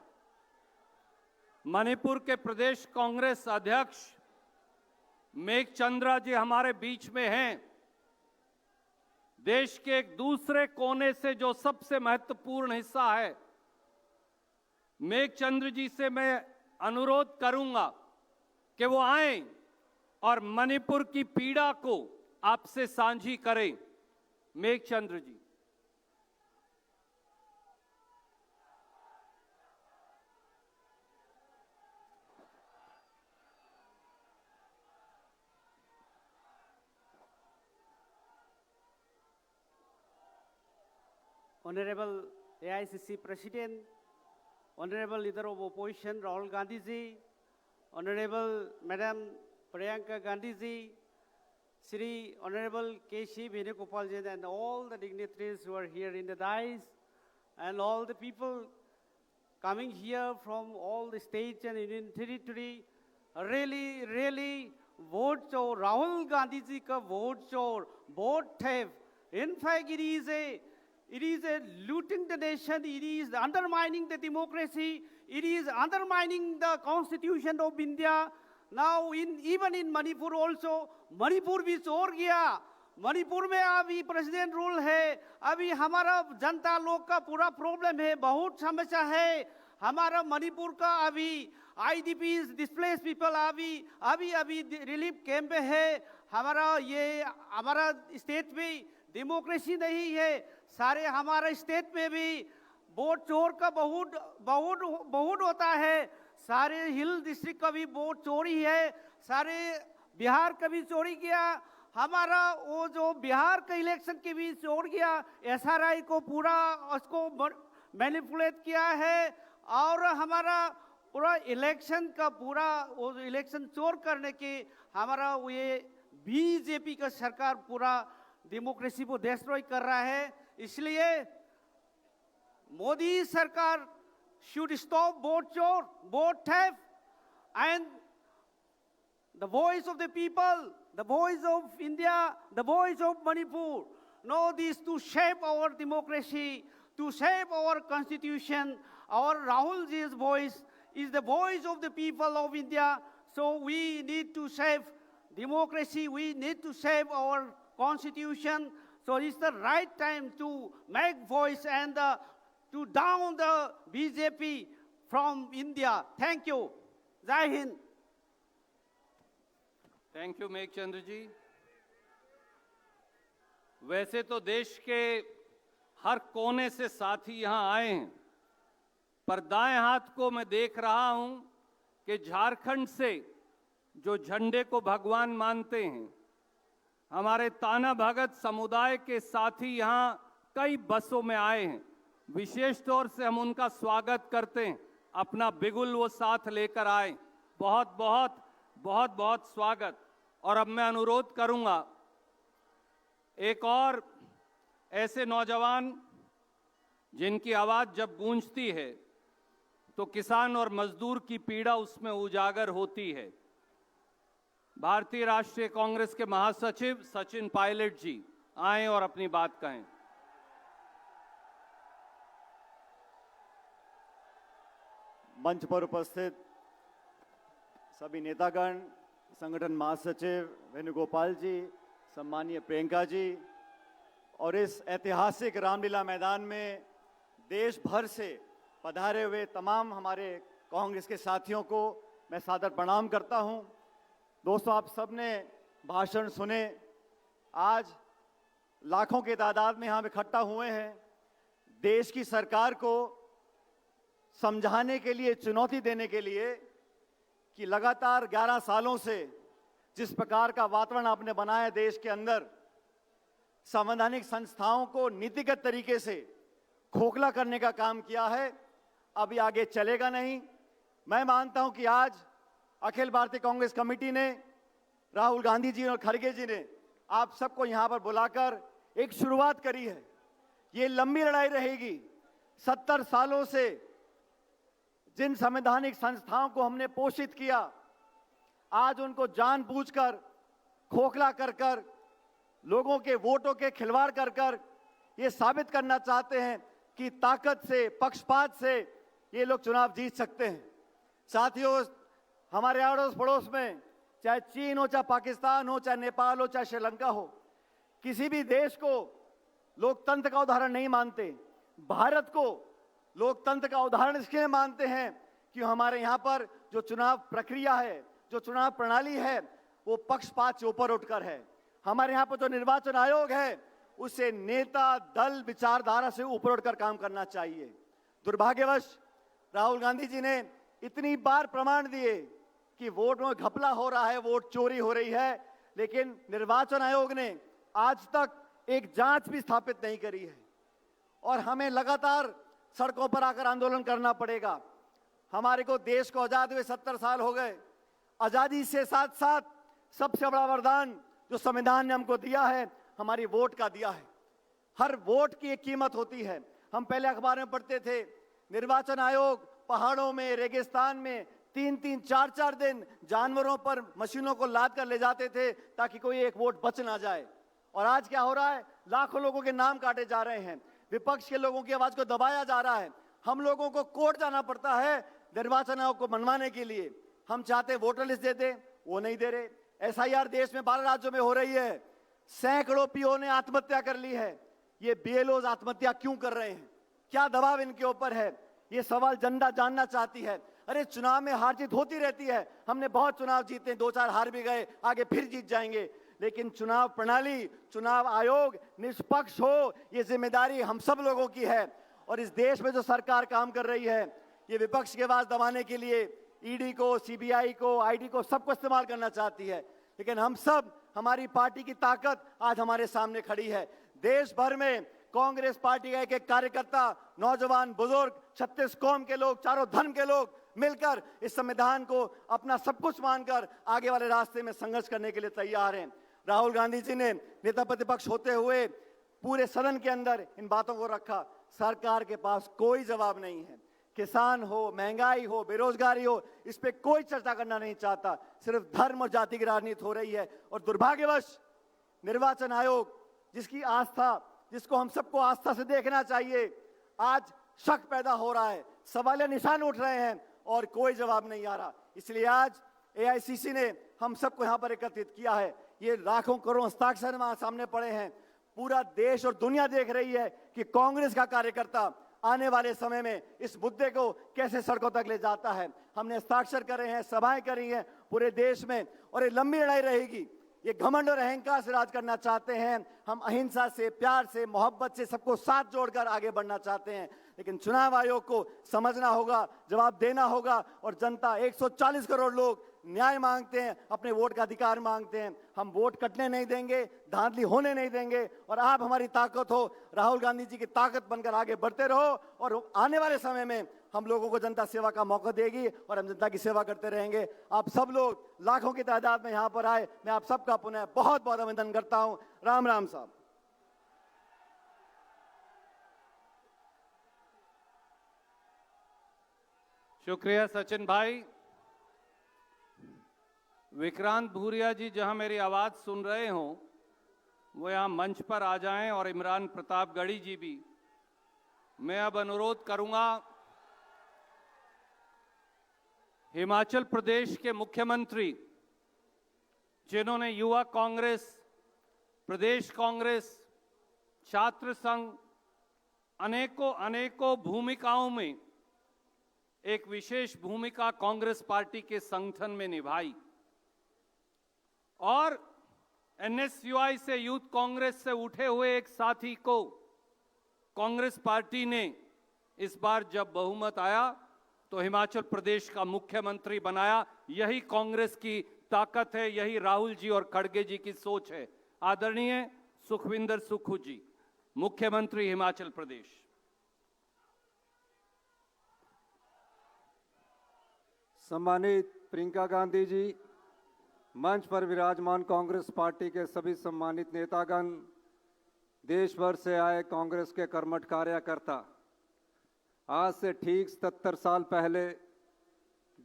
मणिपुर के प्रदेश कांग्रेस अध्यक्ष मेघचंद्रा जी हमारे बीच में हैं। देश के एक दूसरे कोने से जो सबसे महत्वपूर्ण हिस्सा है, मेघचंद्र जी से मैं अनुरोध करूंगा कि वो आएं और मणिपुर की पीड़ा को आपसे साझी करें। मेघचंद्र जी। Honorable AICC President, Honorable Leader of Opposition Rahul Gandhi ji, Honorable Madam Priyanka Gandhi ji, Shri Honorable K.C. Venugopal ji, and all the dignitaries who are here in the dais, and all the people coming here from all the states and Union territory, really vote चोर, Rahul Gandhi ji का vote चोर, vote theft. In fact, it is a looting the nation, it is undermining the democracy, it is undermining the constitution of India. Now, even in Manipur also, Manipur भी चोर गया। मणिपुर में अभी president rule है, अभी हमारा जनता लोग का पूरा प्रॉब्लम है, बहुत समस्या है। हमारा मणिपुर का अभी IDPs, डिस्प्लेस पीपल अभी रिलीफ कैंप में है। हमारा स्टेट में डेमोक्रेसी नहीं है। सारे हमारा स्टेट में भी वोट चोर का बहुत होता है। सारे हिल डिस्ट्रिक्ट का भी वोट चोरी है, सारे बिहार का भी चोरी किया। हमारा वो जो बिहार का इलेक्शन के भी चोर गया, SRI को पूरा उसको मैनिपुलेट किया है, और हमारा पूरा इलेक्शन का पूरा वो इलेक्शन चोर करने के हमारा ये बीजेपी का सरकार पूरा डेमोक्रेसी को डिस्ट्रॉय कर रहा है। इसलिए मोदी सरकार should stop vote chor, vote theft, and the voice of the people, the voice of India, the voice of Manipur, know this to shape our democracy, to shape our constitution. Our Rahul ji's voice is the voice of the people of India. So we need to save democracy, we need to save our constitution. So it's the right time to make voice and to down the BJP from India. Thank you. Jai Hind. Thank you Meghchandra ji. वैसे तो देश के हर कोने से साथी यहां आए हैं, पर दाएं हाथ को मैं देख रहा हूं कि झारखंड से जो झंडे को भगवान मानते हैं, हमारे ताना भगत समुदाय के साथी यहां कई बसों में आए हैं। विशेष तौर से हम उनका स्वागत करते हैं। अपना बिगुल वो साथ लेकर आए। बहुत बहुत स्वागत। और अब मैं अनुरोध करूंगा एक और ऐसे नौजवान जिनकी आवाज जब गूंजती है तो किसान और मजदूर की पीड़ा उसमें उजागर होती है। भारतीय राष्ट्रीय कांग्रेस के महासचिव सचिन पायलट जी आए और अपनी बात कहें। मंच पर उपस्थित सभी नेतागण, संगठन महासचिव वेणुगोपाल जी, सम्मानीय प्रियंका जी, और इस ऐतिहासिक रामलीला मैदान में देश भर से पधारे हुए तमाम हमारे कांग्रेस के साथियों को मैं सादर प्रणाम करता हूं। दोस्तों, आप सबने भाषण सुने। आज लाखों की तादाद में यहाँ इकट्ठा हुए हैं देश की सरकार को समझाने के लिए, चुनौती देने के लिए कि लगातार 11 सालों से जिस प्रकार का वातावरण आपने बनाया देश के अंदर, संवैधानिक संस्थाओं को नीतिगत तरीके से खोखला करने का काम किया है, अभी आगे चलेगा नहीं। मैं मानता हूं कि आज अखिल भारतीय कांग्रेस कमेटी ने, राहुल गांधी जी और खड़गे जी ने आप सबको यहां पर बुलाकर एक शुरुआत करी है। ये लंबी लड़ाई रहेगी। 70 सालों से जिन संवैधानिक संस्थाओं को हमने पोषित किया, आज उनको जानबूझकर खोखला कर कर, लोगों के वोटों के खिलवाड़ कर कर ये साबित करना चाहते हैं कि ताकत से, पक्षपात से ये लोग चुनाव जीत सकते हैं। साथियों, हमारे अड़ोस पड़ोस में चाहे चीन हो, चाहे पाकिस्तान हो, चाहे नेपाल हो, चाहे श्रीलंका हो, किसी भी देश को लोकतंत्र का उदाहरण नहीं मानते। भारत को लोकतंत्र का उदाहरण इसलिए मानते हैं कि हमारे यहाँ पर जो चुनाव प्रक्रिया है, जो चुनाव प्रणाली है, वो पक्षपात से ऊपर उठकर है। हमारे यहाँ पर जो निर्वाचन आयोग है, उसे नेता, दल, विचारधारा से ऊपर उठकर काम करना चाहिए। दुर्भाग्यवश राहुल गांधी जी ने इतनी बार प्रमाण दिए कि वोट में घपला हो रहा है, वोट चोरी हो रही है, लेकिन निर्वाचन आयोग ने आज तक एक जांच भी स्थापित नहीं करी है। और हमें लगातार सड़कों पर आकर आंदोलन करना पड़ेगा। हमारे को देश को आजाद हुए 70 साल हो गए। आजादी से साथ साथ सबसे बड़ा वरदान जो संविधान ने हमको दिया है, हमारी वोट का दिया है। हर वोट की एक कीमत होती है। हम पहले अखबार में पढ़ते थे, निर्वाचन आयोग पहाड़ों में, रेगिस्तान में 3-3, 4-4 दिन जानवरों पर मशीनों को लाद कर ले जाते थे ताकि कोई एक वोट बच ना जाए। और आज क्या हो रहा है? लाखों लोगों के नाम काटे जा रहे हैं। विपक्ष के लोगों की आवाज को दबाया जा रहा है। हम लोगों को कोर्ट जाना पड़ता है निर्वाचन आयोग को मनवाने के लिए। हम चाहते वोटर लिस्ट दे दें, वो नहीं दे रहे। एसआईआर देश में 12 राज्यों में हो रही है। सैकड़ों पीओ ने आत्महत्या कर ली है। ये बीएलओ आत्महत्या क्यों कर रहे हैं? क्या दबाव इनके ऊपर है? ये सवाल जनता जानना चाहती है। अरे चुनाव में हार जीत होती रहती है। हमने बहुत चुनाव जीते, 2-4 हार भी गए, आगे फिर जीत जाएंगे। लेकिन चुनाव प्रणाली, चुनाव आयोग निष्पक्ष हो, ये जिम्मेदारी हम सब लोगों की है। और इस देश में जो सरकार काम कर रही है, ये विपक्ष की आवाज दबाने के लिए ईडी को, सीबीआई को, आईटी को, सबको इस्तेमाल करना चाहती है। लेकिन हम सब, हमारी पार्टी की ताकत आज हमारे सामने खड़ी है। देश भर में कांग्रेस पार्टी का एक कार्यकर्ता, नौजवान, बुजुर्ग, 36 कौम के लोग, चारों धर्म के लोग मिलकर इस संविधान को अपना सब कुछ मानकर आगे वाले रास्ते में संघर्ष करने के लिए तैयार हैं। राहुल गांधी जी ने नेता प्रतिपक्ष होते हुए पूरे सदन के अंदर इन बातों को रखा। सरकार के पास कोई जवाब नहीं है। किसान हो, महंगाई हो, बेरोजगारी हो, इस पे कोई चर्चा करना नहीं चाहता। सिर्फ धर्म और जाति की राजनीति हो रही है। और दुर्भाग्यवश निर्वाचन आयोग, जिसकी आस्था, जिसको हम सबको आस्था से देखना चाहिए, आज शक पैदा हो रहा है, सवालिया निशान उठ रहे हैं और कोई जवाब नहीं आ रहा। इसलिए आज एआईसीसी ने हम सबको यहाँ पर एकत्रित किया है। ये लाखों करोड़ हस्ताक्षर वहां सामने पड़े हैं। पूरा देश और दुनिया देख रही है कि कांग्रेस का कार्यकर्ता आने वाले समय में इस मुद्दे को कैसे सड़कों तक ले जाता है। हमने हस्ताक्षर करे हैं, सभाएं करी हैं पूरे देश में, और ये लंबी लड़ाई रहेगी। ये घमंड और अहंकार से राज करना चाहते हैं। हम अहिंसा से, प्यार से, मोहब्बत से सबको साथ जोड़कर आगे बढ़ना चाहते हैं। लेकिन चुनाव आयोग को समझना होगा, जवाब देना होगा। और जनता, 140 करोड़ लोग न्याय मांगते हैं, अपने वोट का अधिकार मांगते हैं। हम वोट कटने नहीं देंगे, धांधली होने नहीं देंगे। और आप हमारी ताकत हो, राहुल गांधी जी की ताकत बनकर आगे बढ़ते रहो। और आने वाले समय में हम लोगों को जनता सेवा का मौका देगी और हम जनता की सेवा करते रहेंगे। आप सब लोग लाखों की तादाद में यहाँ पर आए, मैं आप सबका पुनः बहुत बहुत अभिनंदन करता हूँ। राम राम साहब। शुक्रिया सचिन भाई। विक्रांत भूरिया जी जहां मेरी आवाज सुन रहे हों, वो यहां मंच पर आ जाएं, और इमरान प्रतापगढ़ी जी भी। मैं अब अनुरोध करूंगा हिमाचल प्रदेश के मुख्यमंत्री, जिन्होंने युवा कांग्रेस, प्रदेश कांग्रेस, छात्र संघ, अनेकों भूमिकाओं में एक विशेष भूमिका कांग्रेस पार्टी के संगठन में निभाई, और एनएसयूआई से, यूथ कांग्रेस से उठे हुए एक साथी को कांग्रेस पार्टी ने इस बार जब बहुमत आया तो हिमाचल प्रदेश का मुख्यमंत्री बनाया। यही कांग्रेस की ताकत है, यही राहुल जी और खड़गे जी की सोच है। आदरणीय सुखविंदर सुक्खू जी, मुख्यमंत्री हिमाचल प्रदेश। सम्मानित प्रियंका गांधी जी, मंच पर विराजमान कांग्रेस पार्टी के सभी सम्मानित नेतागण, देश भर से आए कांग्रेस के कर्मठ कार्यकर्ता, आज से ठीक 77 साल पहले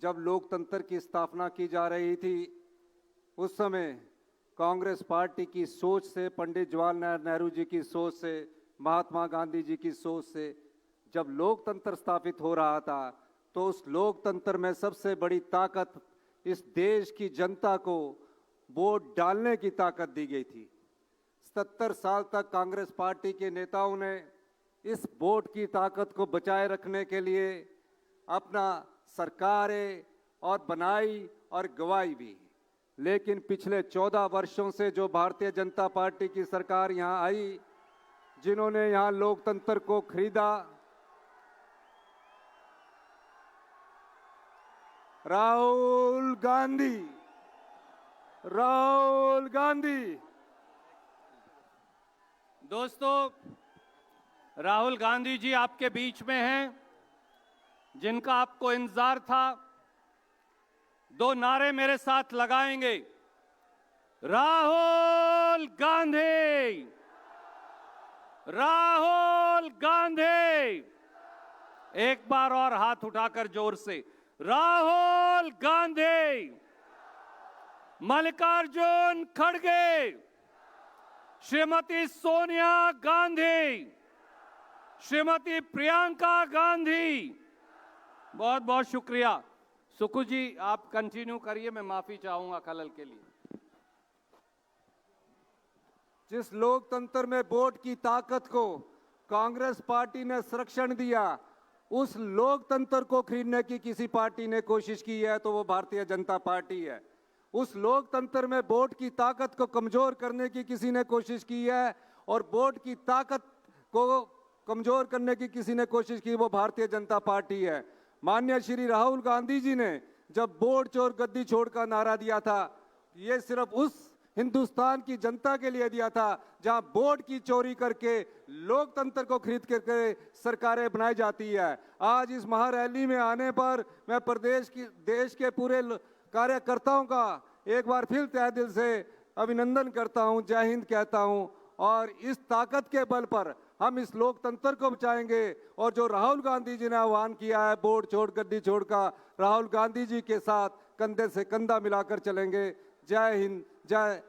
जब लोकतंत्र की स्थापना की जा रही थी, उस समय कांग्रेस पार्टी की सोच से, पंडित जवाहरलाल नेहरू जी की सोच से, महात्मा गांधी जी की सोच से जब लोकतंत्र स्थापित हो रहा था, तो उस लोकतंत्र में सबसे बड़ी ताकत इस देश की जनता को वोट डालने की ताकत दी गई थी। 77 साल तक कांग्रेस पार्टी के नेताओं ने इस वोट की ताकत को बचाए रखने के लिए अपना सरकारें और बनाई और गवाई भी। लेकिन पिछले 14 वर्षों से जो भारतीय जनता पार्टी की सरकार यहाँ आई, जिन्होंने यहाँ लोकतंत्र को खरीदा, राहुल गांधी। दोस्तों, राहुल गांधी जी आपके बीच में हैं, जिनका आपको इंतजार था। 2 नारे मेरे साथ लगाएंगे। राहुल गांधी, राहुल गांधी। एक बार और हाथ उठाकर जोर से, राहुल गांधी। मल्लिकार्जुन खड़गे, श्रीमती सोनिया गांधी, श्रीमती प्रियंका गांधी। बहुत बहुत शुक्रिया। सुक्खू जी, आप कंटिन्यू करिए, मैं माफी चाहूंगा खलल के लिए। जिस लोकतंत्र में वोट की ताकत को कांग्रेस पार्टी ने संरक्षण दिया, उस लोकतंत्र को खरीदने की किसी पार्टी ने कोशिश की है तो वो भारतीय जनता पार्टी है। उस लोकतंत्र में वोट की ताकत को कमजोर करने की किसी ने कोशिश की है और वोट की ताकत को कमजोर करने की किसी ने कोशिश की, वो भारतीय जनता पार्टी है। माननीय श्री राहुल गांधी जी ने जब वोट चोर गद्दी छोड़ का नारा दिया था, ये सिर्फ उस हिंदुस्तान की जनता के लिए दिया था जहां वोट की चोरी करके लोकतंत्र को खरीद करके सरकारें बनाई जाती है। आज इस महारैली में आने पर मैं देश के पूरे कार्यकर्ताओं का एक बार फिर तहे दिल से अभिनंदन करता हूं, जय हिंद कहता हूं। और इस ताकत के बल पर हम इस लोकतंत्र को बचाएंगे। और जो राहुल गांधी जी ने आह्वान किया है वोट छोड़ गद्दी छोड़ का, राहुल गांधी जी के साथ कंधे से कंधा मिलाकर चलेंगे। जय हिंद, जय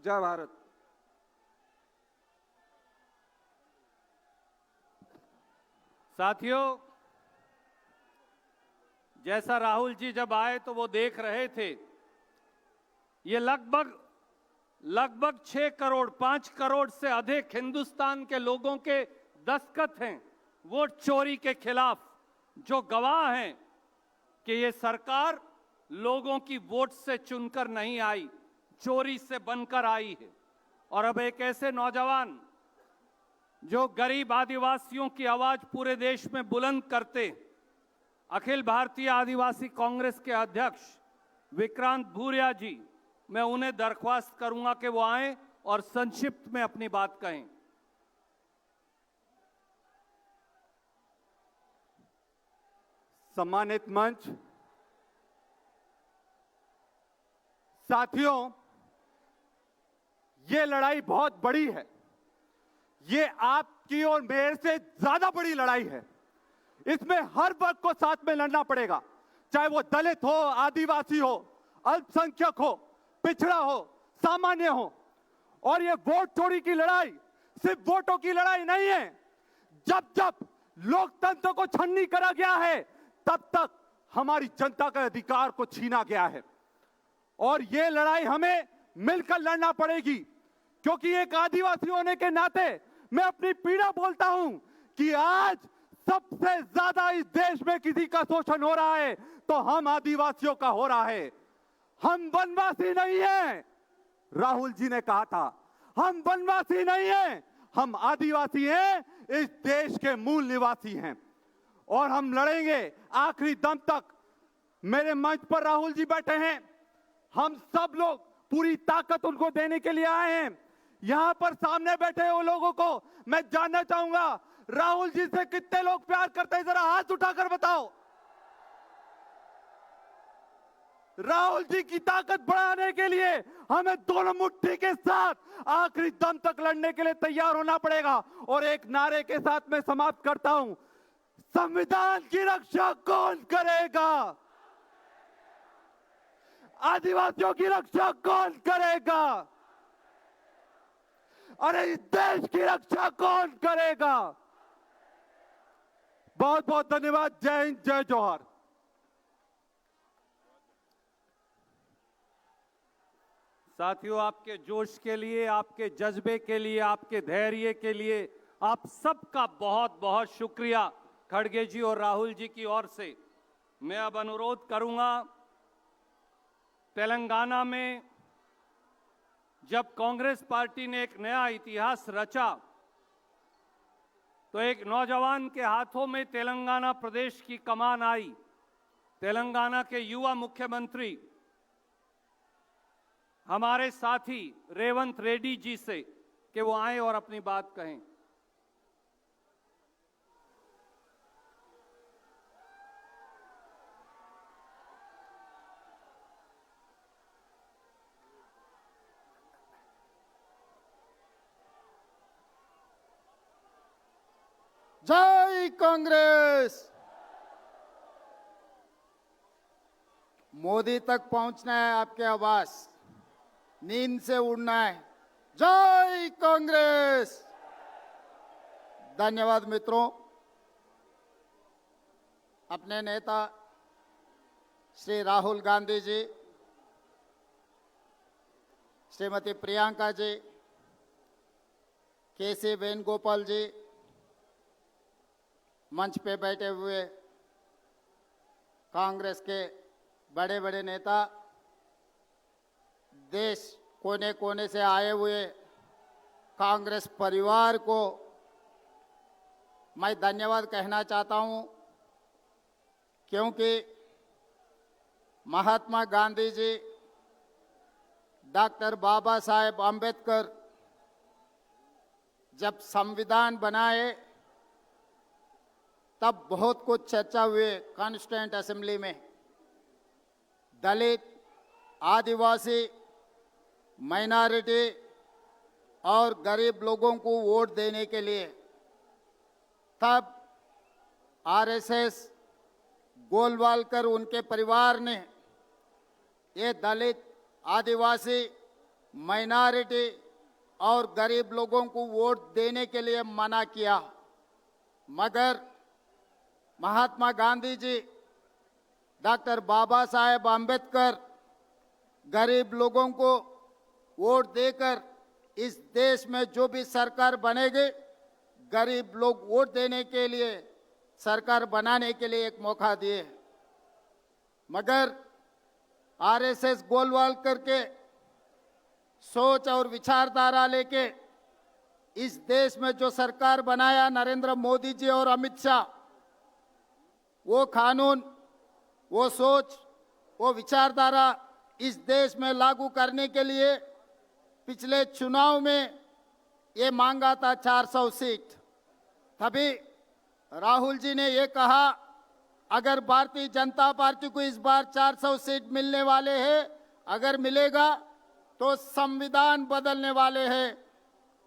जय भारत। साथियों, जैसा राहुल जी जब आए तो वो देख रहे थे, ये लगभग 6 करोड़ 5 करोड़ से अधिक हिंदुस्तान के लोगों के दस्तखत हैं वोट चोरी के खिलाफ, जो गवाह हैं कि ये सरकार लोगों की वोट से चुनकर नहीं आई, चोरी से बनकर आई है। और अब एक ऐसे नौजवान जो गरीब आदिवासियों की आवाज पूरे देश में बुलंद करते, अखिल भारतीय आदिवासी कांग्रेस के अध्यक्ष विक्रांत भूरिया जी, मैं उन्हें दरख्वास्त करूंगा कि वो आएं और संक्षिप्त में अपनी बात कहें। सम्मानित मंच, साथियों, ये लड़ाई बहुत बड़ी है। ये आपकी और मेरे से ज्यादा बड़ी लड़ाई है। इसमें हर वर्ग को साथ में लड़ना पड़ेगा, चाहे वो दलित हो, आदिवासी हो, अल्पसंख्यक हो, पिछड़ा हो, सामान्य हो। और ये वोट चोरी की लड़ाई सिर्फ वोटों की लड़ाई नहीं है। जब जब लोकतंत्र को छन्नी करा गया है, तब तक हमारी जनता के अधिकार को छीना गया है। और ये लड़ाई हमें मिलकर लड़ना पड़ेगी, क्योंकि एक आदिवासी होने के नाते मैं अपनी पीड़ा बोलता हूं कि आज सबसे ज्यादा इस देश में किसी का शोषण हो रहा है तो हम आदिवासियों का हो रहा है। हम वनवासी नहीं हैं, राहुल जी ने कहा था, हम वनवासी नहीं हैं, हम आदिवासी हैं, इस देश के मूल निवासी हैं। और हम लड़ेंगे आखिरी दम तक। मेरे मंच पर राहुल जी बैठे हैं, हम सब लोग पूरी ताकत उनको देने के लिए आए हैं यहां पर सामने बैठे हुए लोगों को मैं जानना चाहूंगा, राहुल जी से कितने लोग प्यार करते हैं, जरा हाथ उठाकर बताओ। राहुल जी की ताकत बढ़ाने के लिए हमें दोनों मुट्ठी के साथ आखिरी दम तक लड़ने के लिए तैयार होना पड़ेगा। और एक नारे के साथ मैं समाप्त करता हूं, संविधान की रक्षा कौन करेगा? आदिवासियों की रक्षा कौन करेगा? अरे इस देश की रक्षा कौन करेगा? बहुत बहुत धन्यवाद। जय हिंद, जय जोहार। साथियों, आपके जोश के लिए, आपके जज्बे के लिए, आपके धैर्य के लिए आप सबका बहुत बहुत शुक्रिया खड़गे जी और राहुल जी की ओर से। मैं अब अनुरोध करूंगा, तेलंगाना में जब कांग्रेस पार्टी ने एक नया इतिहास रचा तो एक नौजवान के हाथों में तेलंगाना प्रदेश की कमान आई। तेलंगाना के युवा मुख्यमंत्री हमारे साथी रेवंत रेड्डी जी से कि वो आए और अपनी बात कहें। जय कांग्रेस। मोदी तक पहुंचना है आपके आवाज, नींद से उड़ना है। जय कांग्रेस। धन्यवाद मित्रों। अपने नेता श्री राहुल गांधी जी, श्रीमती प्रियंका जी, केसी वेणुगोपाल जी, मंच पे बैठे हुए कांग्रेस के बड़े बड़े नेता, देश कोने कोने से आए हुए कांग्रेस परिवार को मैं धन्यवाद कहना चाहता हूं, क्योंकि महात्मा गांधी जी, डॉक्टर बाबा साहेब अंबेडकर जब संविधान बनाए तब बहुत कुछ चर्चा हुए कॉन्स्टिट्यूएंट असेंबली में। दलित, आदिवासी, माइनॉरिटी और गरीब लोगों को वोट देने के लिए तब आरएसएस, गोलवालकर उनके परिवार ने ये दलित, आदिवासी, माइनॉरिटी और गरीब लोगों को वोट देने के लिए मना किया। मगर महात्मा गांधी जी, डॉक्टर बाबा साहेब अंबेडकर गरीब लोगों को वोट देकर इस देश में जो भी सरकार बनेगी, गरीब लोग वोट देने के लिए, सरकार बनाने के लिए एक मौका दिए। मगर आरएसएस गोलवालकर के सोच और विचारधारा लेके इस देश में जो सरकार बनाया नरेंद्र मोदी जी और अमित शाह, वो कानून, वो सोच, वो विचारधारा इस देश में लागू करने के लिए पिछले चुनाव में ये मांगा था 400 सीट। तभी राहुल जी ने ये कहा, अगर भारतीय जनता पार्टी को इस बार 400 सीट मिलने वाले हैं, अगर मिलेगा तो संविधान बदलने वाले हैं,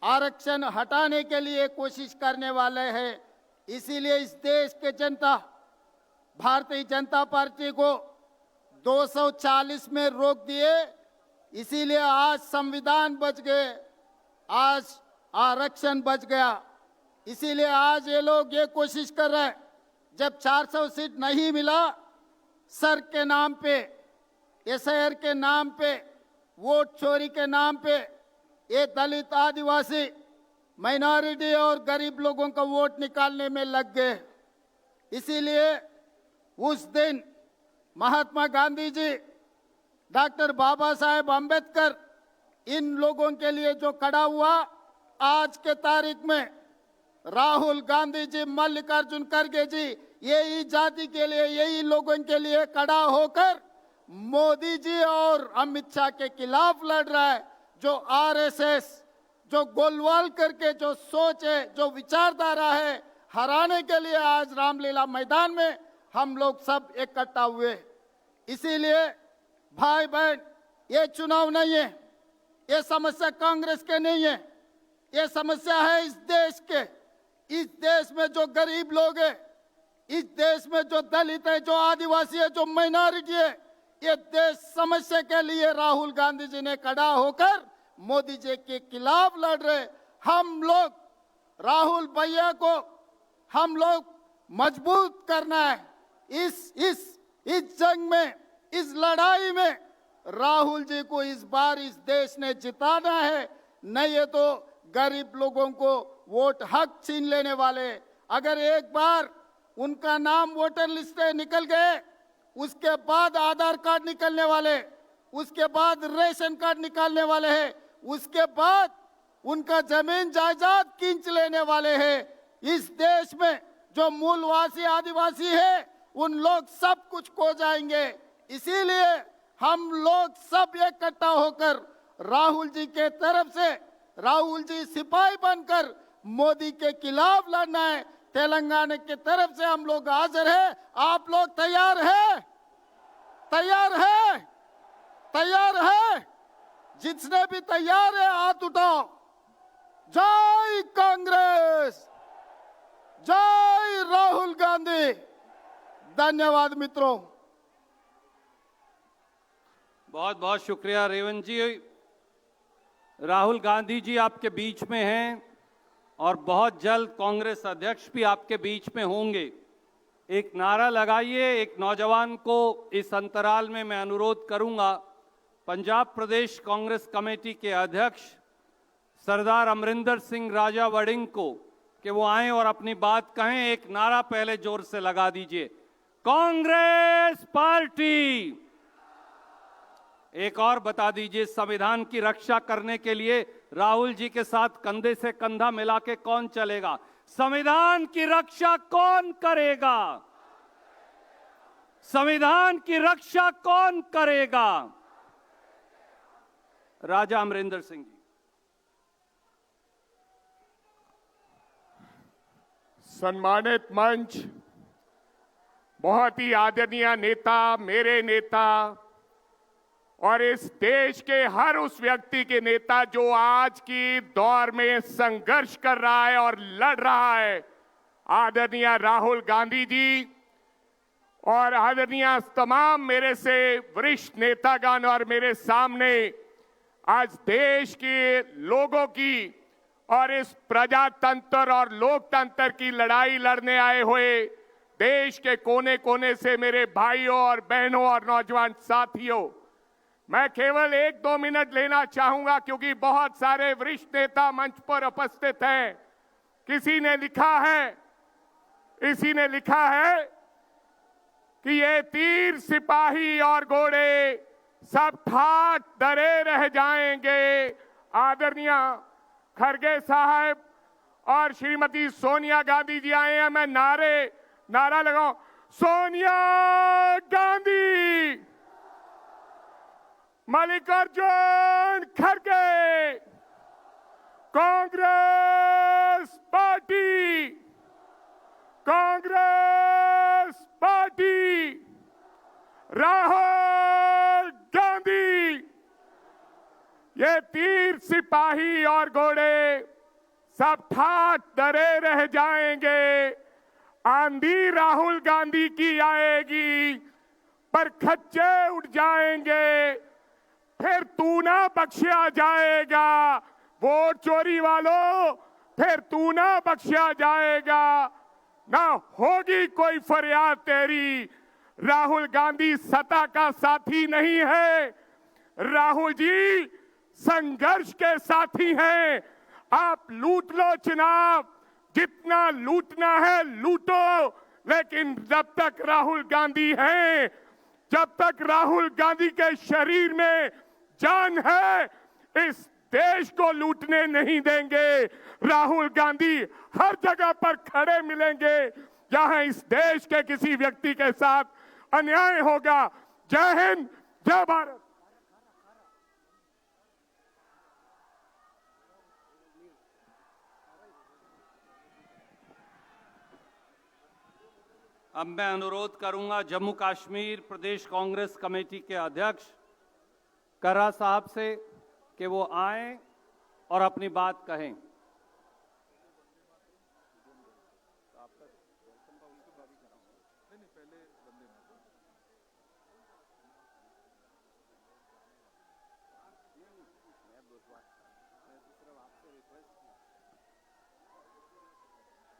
आरक्षण हटाने के लिए कोशिश करने वाले हैं। इसीलिए इस देश के जनता भारतीय जनता पार्टी को 240 में रोक दिए। इसीलिए आज संविधान बच गए, आज आरक्षण बच गया। इसीलिए आज ये लोग ये कोशिश कर रहे हैं, जब 400 सीट नहीं मिला, सर के नाम पे, एसआईआर के नाम पे, वोट चोरी के नाम पे ये दलित, आदिवासी, माइनॉरिटी और गरीब लोगों का वोट निकालने में लग गए। इसीलिए उस दिन महात्मा गांधी जी, डॉक्टर बाबा साहेब अंबेडकर इन लोगों के लिए जो खड़ा हुआ, आज के तारीख में राहुल गांधी जी, मल्लिकार्जुन खड़गे जी यही जाति के लिए, यही लोगों के लिए खड़ा होकर मोदी जी और अमित शाह के खिलाफ लड़ रहा है। जो आरएसएस, जो गोलवाल करके जो सोच है, जो विचारधारा है, हराने के लिए आज रामलीला मैदान में हम लोग सब इकट्ठा हुए। इसीलिए भाई बहन, ये चुनाव नहीं है, ये समस्या कांग्रेस के नहीं है, ये समस्या है इस देश के। इस देश में जो गरीब लोग हैं, इस देश में जो दलित है, जो आदिवासी है, जो माइनॉरिटी है, ये देश समस्या के लिए राहुल गांधी जी ने खड़ा होकर मोदी जी के खिलाफ लड़ रहे। हम लोग राहुल भैया को हम लोग मजबूत करना है। इस जंग में, इस लड़ाई में राहुल जी को इस बार इस देश ने जिताना है, नहीं है तो गरीब लोगों को वोट हक छीन लेने वाले। अगर एक बार उनका नाम वोटर लिस्ट से निकल गए, उसके बाद आधार कार्ड निकलने वाले, उसके बाद रेशन कार्ड निकालने वाले हैं, उसके बाद उनका जमीन जायदाद खींच लेने वाले हैं। इस देश में जो मूलवासी आदिवासी है, उन लोग सब कुछ खो जाएंगे। इसीलिए हम लोग सब इकट्ठा होकर राहुल जी के तरफ से, राहुल जी सिपाही बनकर मोदी के खिलाफ लड़ना है। तेलंगाना की तरफ से हम लोग हाजिर हैं। आप लोग तैयार हैं? तैयार है? तैयार है? जिसने भी तैयार है हाथ उठाओ। जय कांग्रेस, जय राहुल गांधी। धन्यवाद मित्रों। बहुत बहुत शुक्रिया रेवंत जी। राहुल गांधी जी आपके बीच में हैं और बहुत जल्द कांग्रेस अध्यक्ष भी आपके बीच में होंगे। एक नारा लगाइए। एक नौजवान को इस अंतराल में मैं अनुरोध करूंगा, पंजाब प्रदेश कांग्रेस कमेटी के अध्यक्ष सरदार अमरिंदर सिंह राजा वड़िंग को, कि वो आए और अपनी बात कहें। एक नारा पहले जोर से लगा दीजिए, कांग्रेस पार्टी। एक और बता दीजिए, संविधान की रक्षा करने के लिए राहुल जी के साथ कंधे से कंधा मिला के कौन चलेगा? संविधान की रक्षा कौन करेगा? संविधान की रक्षा कौन करेगा? राजा अमरिंदर सिंह जी। सम्मानित मंच, बहुत ही आदरणीय नेता, मेरे नेता और इस देश के हर उस व्यक्ति के नेता जो आज की दौर में संघर्ष कर रहा है और लड़ रहा है, आदरणीय राहुल गांधी जी और आदरणीय तमाम मेरे से वरिष्ठ नेतागण और मेरे सामने आज देश के लोगों की और इस प्रजातंत्र और लोकतंत्र की लड़ाई लड़ने आए हुए देश के कोने कोने से मेरे भाइयों और बहनों और नौजवान साथियों, मैं केवल 1-2 मिनट लेना चाहूंगा क्योंकि बहुत सारे वरिष्ठ नेता मंच पर उपस्थित हैं। किसी ने लिखा है कि ये तीर सिपाही और घोड़े सब ठाठ डरे रह जाएंगे। आदरणीय खड़गे साहब और श्रीमती सोनिया गांधी जी आए हैं। मैं नारा लगाऊं, सोनिया गांधी, मल्लिकार्जुन खड़गे, कांग्रेस पार्टी, कांग्रेस पार्टी, राहुल गांधी। ये तीर सिपाही और घोड़े सब ठाठ डरे रह जाएंगे। आंधी राहुल गांधी की आएगी पर खच्चे उड़ जाएंगे, फिर तू ना बख्शा जाएगा। वोट चोरी वालों, फिर तू ना बख्शा जाएगा, ना होगी कोई फरियाद तेरी। राहुल गांधी सत्ता का साथी नहीं है, राहुल जी संघर्ष के साथी हैं। आप लूट लो चुनाव, जितना लूटना है लूटो, लेकिन जब तक राहुल गांधी हैं, जब तक राहुल गांधी के शरीर में जान है, इस देश को लूटने नहीं देंगे। राहुल गांधी हर जगह पर खड़े मिलेंगे जहां इस देश के किसी व्यक्ति के साथ अन्याय होगा। जय हिंद, जय भारत। अब मैं अनुरोध करूंगा जम्मू कश्मीर प्रदेश कांग्रेस कमेटी के अध्यक्ष करा साहब से कि वो आएं और अपनी बात कहें।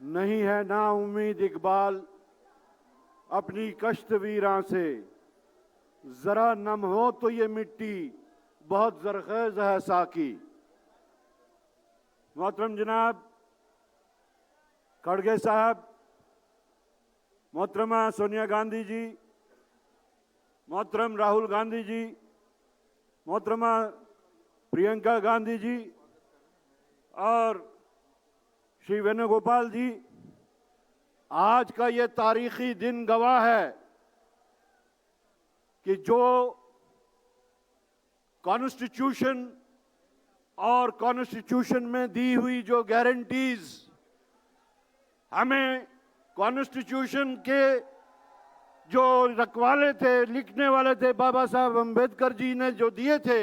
नहीं है ना उम्मीद इकबाल अपनी कश्त वीरां से, जरा नम हो तो ये मिट्टी बहुत जरखेज है साकी। मोहतरम जनाब खड़गे साहब, मोहतरमा सोनिया गांधी जी, मोहतरम राहुल गांधी जी, मोहतरमा प्रियंका गांधी जी और श्री वेणुगोपाल जी, आज का ये तारीखी दिन गवाह है कि जो कॉन्स्टिट्यूशन और कॉन्स्टिट्यूशन में दी हुई जो गारंटीज हमें कॉन्स्टिट्यूशन के जो रखवाले थे, लिखने वाले थे, बाबा साहब अम्बेडकर जी ने जो दिए थे,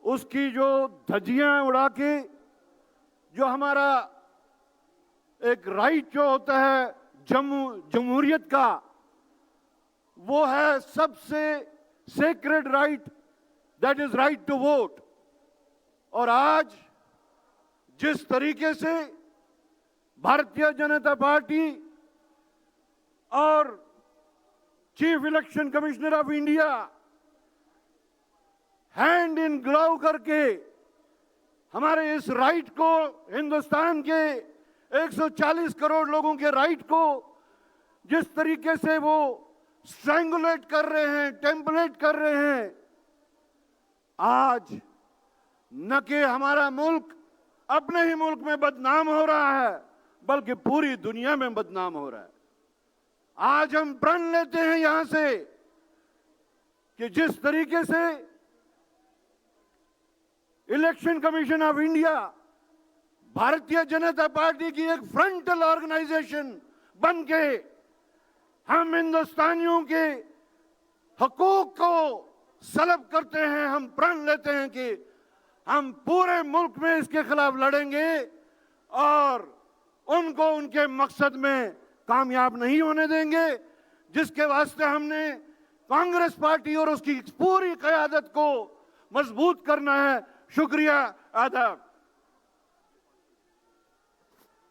उसकी जो धज्जियां उड़ा के जो हमारा एक राइट जो होता है जमहूरियत का, वो है सबसे sacred right, that is right to vote. और आज जिस तरीके से भारतीय जनता पार्टी और chief election commissioner of India hand in glove करके हमारे इस राइट को, हिंदुस्तान के 140 करोड़ लोगों के राइट को जिस तरीके से वो स्ट्रैंगुलेट कर रहे हैं, टेम्पलेट कर रहे हैं, आज न कि हमारा मुल्क अपने ही मुल्क में बदनाम हो रहा है, बल्कि पूरी दुनिया में बदनाम हो रहा है। आज हम प्रण लेते हैं यहां से कि जिस तरीके से इलेक्शन कमीशन ऑफ इंडिया भारतीय जनता पार्टी की एक फ्रंटल ऑर्गेनाइजेशन बन के हम हिंदुस्तानियों के हकूक को सलब करते हैं, हम प्रण लेते हैं कि हम पूरे मुल्क में इसके खिलाफ लड़ेंगे और उनको उनके मकसद में कामयाब नहीं होने देंगे, जिसके वास्ते हमने कांग्रेस पार्टी और उसकी पूरी क़यादत को मजबूत करना है। शुक्रिया, आदाब।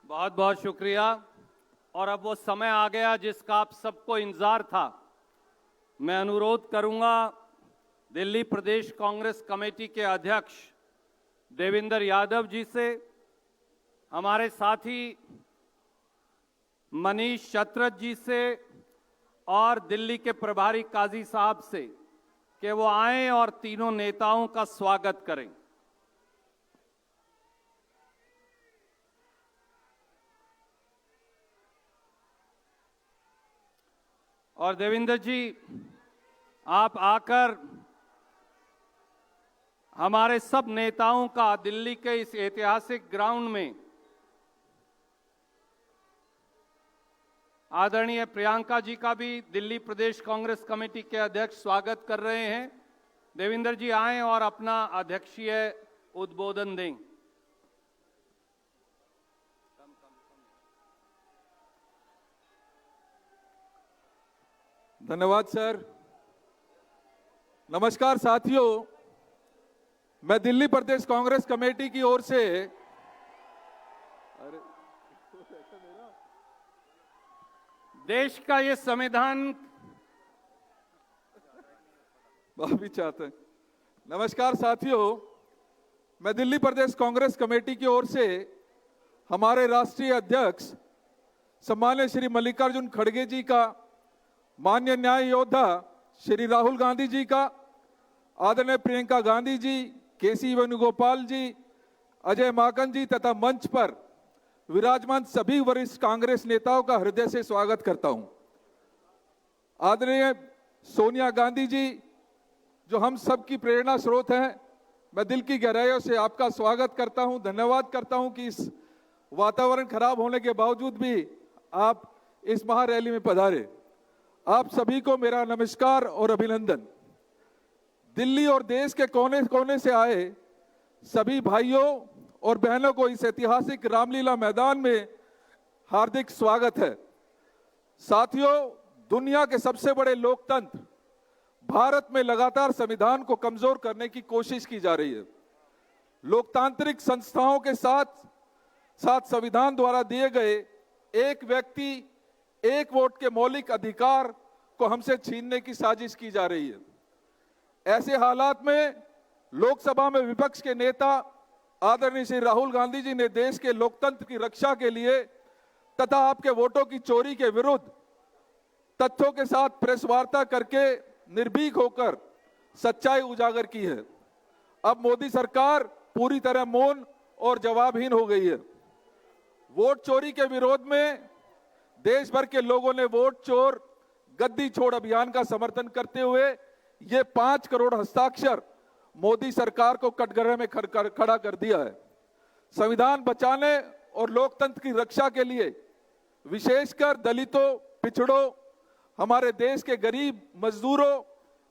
बहुत बहुत शुक्रिया। और अब वो समय आ गया जिसका आप सबको इंतजार था। मैं अनुरोध करूंगा दिल्ली प्रदेश कांग्रेस कमेटी के अध्यक्ष देवेंद्र यादव जी से, हमारे साथी मनीष चतरथ जी से और दिल्ली के प्रभारी काजी साहब से कि वो आएं और तीनों नेताओं का स्वागत करें। और देवेंद्र जी, आप आकर हमारे सब नेताओं का दिल्ली के इस ऐतिहासिक ग्राउंड में आदरणीय प्रियंका जी का भी दिल्ली प्रदेश कांग्रेस कमेटी के अध्यक्ष स्वागत कर रहे हैं। देवेंद्र जी आएं और अपना अध्यक्षीय उद्बोधन दें। धन्यवाद सर। नमस्कार साथियों, मैं दिल्ली प्रदेश कांग्रेस कमेटी की ओर से देश का ये संविधान माफी चाहते हैं। नमस्कार साथियों, मैं दिल्ली प्रदेश कांग्रेस कमेटी की ओर से हमारे राष्ट्रीय अध्यक्ष सम्मान्य श्री मल्लिकार्जुन खड़गे जी का, माननीय न्याय योद्धा श्री राहुल गांधी जी का, आदरणीय प्रियंका गांधी जी, केसी वेणुगोपाल जी, अजय माकन जी तथा मंच पर विराजमान सभी वरिष्ठ कांग्रेस नेताओं का हृदय से स्वागत करता हूं। आदरणीय सोनिया गांधी जी, जो हम सब की प्रेरणा स्रोत हैं, मैं दिल की गहराइयों से आपका स्वागत करता हूं, धन्यवाद करता हूं कि इस वातावरण खराब होने के बावजूद भी आप इस महारैली में पधारे। आप सभी को मेरा नमस्कार और अभिनंदन। दिल्ली और देश के कोने कोने से आए सभी भाइयों और बहनों को इस ऐतिहासिक रामलीला मैदान में हार्दिक स्वागत है। साथियों, दुनिया के सबसे बड़े लोकतंत्र भारत में लगातार संविधान को कमजोर करने की कोशिश की जा रही है। लोकतांत्रिक संस्थाओं के साथ साथ संविधान द्वारा दिए गए एक व्यक्ति एक वोट के मौलिक अधिकार को हमसे छीनने की साजिश की जा रही है। ऐसे हालात में लोकसभा में विपक्ष के नेता आदरणीय श्री राहुल गांधी जी ने देश के लोकतंत्र की रक्षा के लिए तथा आपके वोटों की चोरी के विरुद्ध तथ्यों के साथ प्रेस वार्ता करके निर्भीक होकर सच्चाई उजागर की है। अब मोदी सरकार पूरी तरह मौन और जवाबहीन हो गई है। वोट चोरी के विरोध में देश भर के लोगों ने वोट चोर गद्दी छोड़ अभियान का समर्थन करते हुए ये 5 करोड़ हस्ताक्षर मोदी सरकार को कटघरे में खड़ा कर दिया है। संविधान बचाने और लोकतंत्र की रक्षा के लिए विशेषकर दलितों, पिछड़ों, हमारे देश के गरीब, मजदूरों,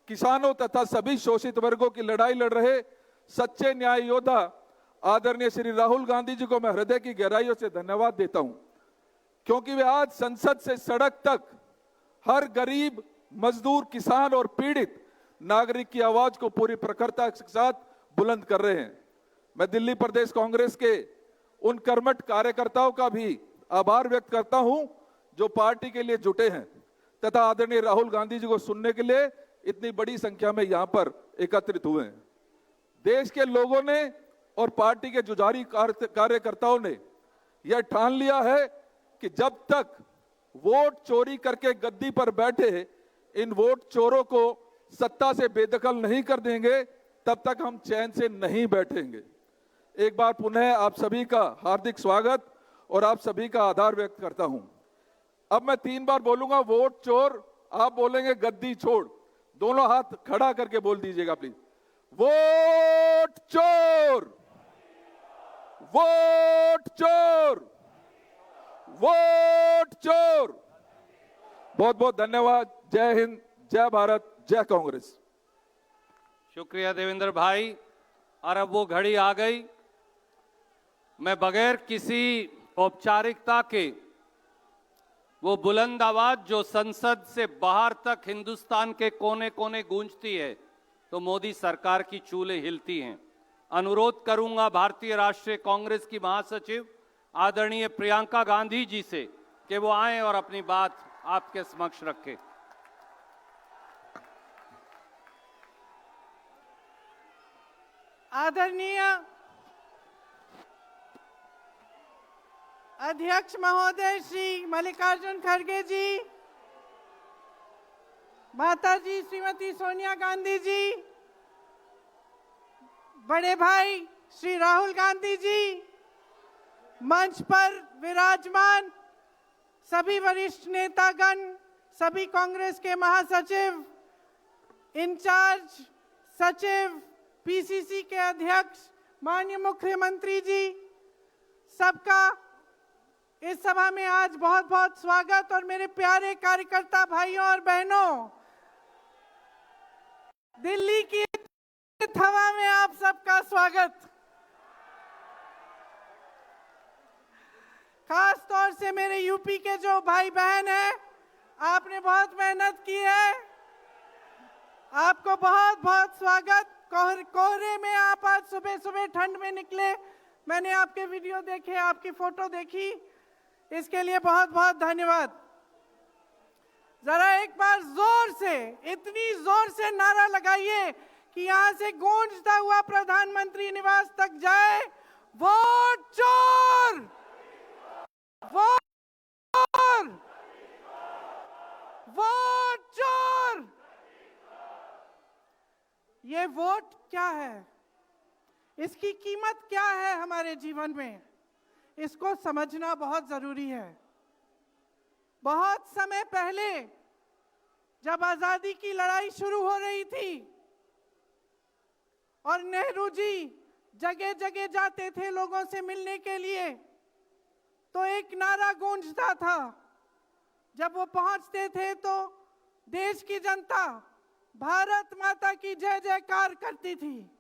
किसानों तथा सभी शोषित वर्गों की लड़ाई लड़ रहे सच्चे न्याय योद्धा आदरणीय श्री राहुल गांधी जी को मैं हृदय की गहराइयों से धन्यवाद देता हूं, क्योंकि वे आज संसद से सड़क तक हर गरीब, मजदूर, किसान और पीड़ित नागरिक की आवाज को पूरी प्रखरता के साथ बुलंद कर रहे हैं। मैं दिल्ली प्रदेश कांग्रेस के उन कर्मठ कार्यकर्ताओं का भी आभार व्यक्त करता हूं जो पार्टी के लिए जुटे हैं तथा आदरणीय राहुल गांधी जी को सुनने के लिए इतनी बड़ी संख्या में यहां पर एकत्रित हुए हैं। देश के लोगों ने और पार्टी के जुझारू कार्यकर्ताओं ने यह ठान लिया है कि जब तक वोट चोरी करके गद्दी पर बैठे इन वोट चोरों को सत्ता से बेदखल नहीं कर देंगे, तब तक हम चैन से नहीं बैठेंगे। एक बार पुनः आप सभी का हार्दिक स्वागत और आप सभी का आभार व्यक्त करता हूं। अब मैं 3 बार बोलूंगा वोट चोर, आप बोलेंगे गद्दी छोड़। दोनों हाथ खड़ा करके बोल दीजिएगा प्लीज। वोट चोर, वोट चोर, वोट चोर। बहुत बहुत धन्यवाद। जय हिंद, जय भारत, जय कांग्रेस। शुक्रिया देवेंद्र भाई। और अब वो घड़ी आ गई, मैं बगैर किसी औपचारिकता के वो बुलंद आवाज जो संसद से बाहर तक हिंदुस्तान के कोने कोने गूंजती है तो मोदी सरकार की चूल्हे हिलती हैं। अनुरोध करूंगा भारतीय राष्ट्रीय कांग्रेस की महासचिव आदरणीय प्रियंका गांधी जी से कि वो आएं और अपनी बात आपके समक्ष रखें। आदरणीय अध्यक्ष महोदय श्री मल्लिकार्जुन खड़गे जी, माता जी श्रीमती सोनिया गांधी जी, बड़े भाई श्री राहुल गांधी जी, मंच पर विराजमान सभी वरिष्ठ नेतागण, सभी कांग्रेस के महासचिव, इंचार्ज सचिव, पीसीसी के अध्यक्ष, माननीय मुख्यमंत्री जी, सबका इस सभा में आज बहुत बहुत स्वागत। और मेरे प्यारे कार्यकर्ता भाइयों और बहनों, दिल्ली की हवा में आप सबका स्वागत। खास तौर से मेरे यूपी के जो भाई बहन हैं, आपने बहुत मेहनत की है, आपको बहुत बहुत स्वागत। कोहरे में आप आज सुबह सुबह ठंड में निकले, मैंने आपके वीडियो देखे, आपकी फोटो देखी, इसके लिए बहुत बहुत धन्यवाद। जरा एक बार जोर से, इतनी जोर से नारा लगाइए कि यहां से गूंजता हुआ प्रधानमंत्री निवास तक जाए, वोट चोर, वोट चोर, वोट चोर। ये वोट क्या है, इसकी कीमत क्या है हमारे जीवन में, इसको समझना बहुत जरूरी है। बहुत समय पहले जब आजादी की लड़ाई शुरू हो रही थी और नेहरू जी जगह जगह जाते थे लोगों से मिलने के लिए, तो एक नारा गूंजता था, जब वो पहुंचते थे तो देश की जनता भारत माता की जय जयकार करती थी।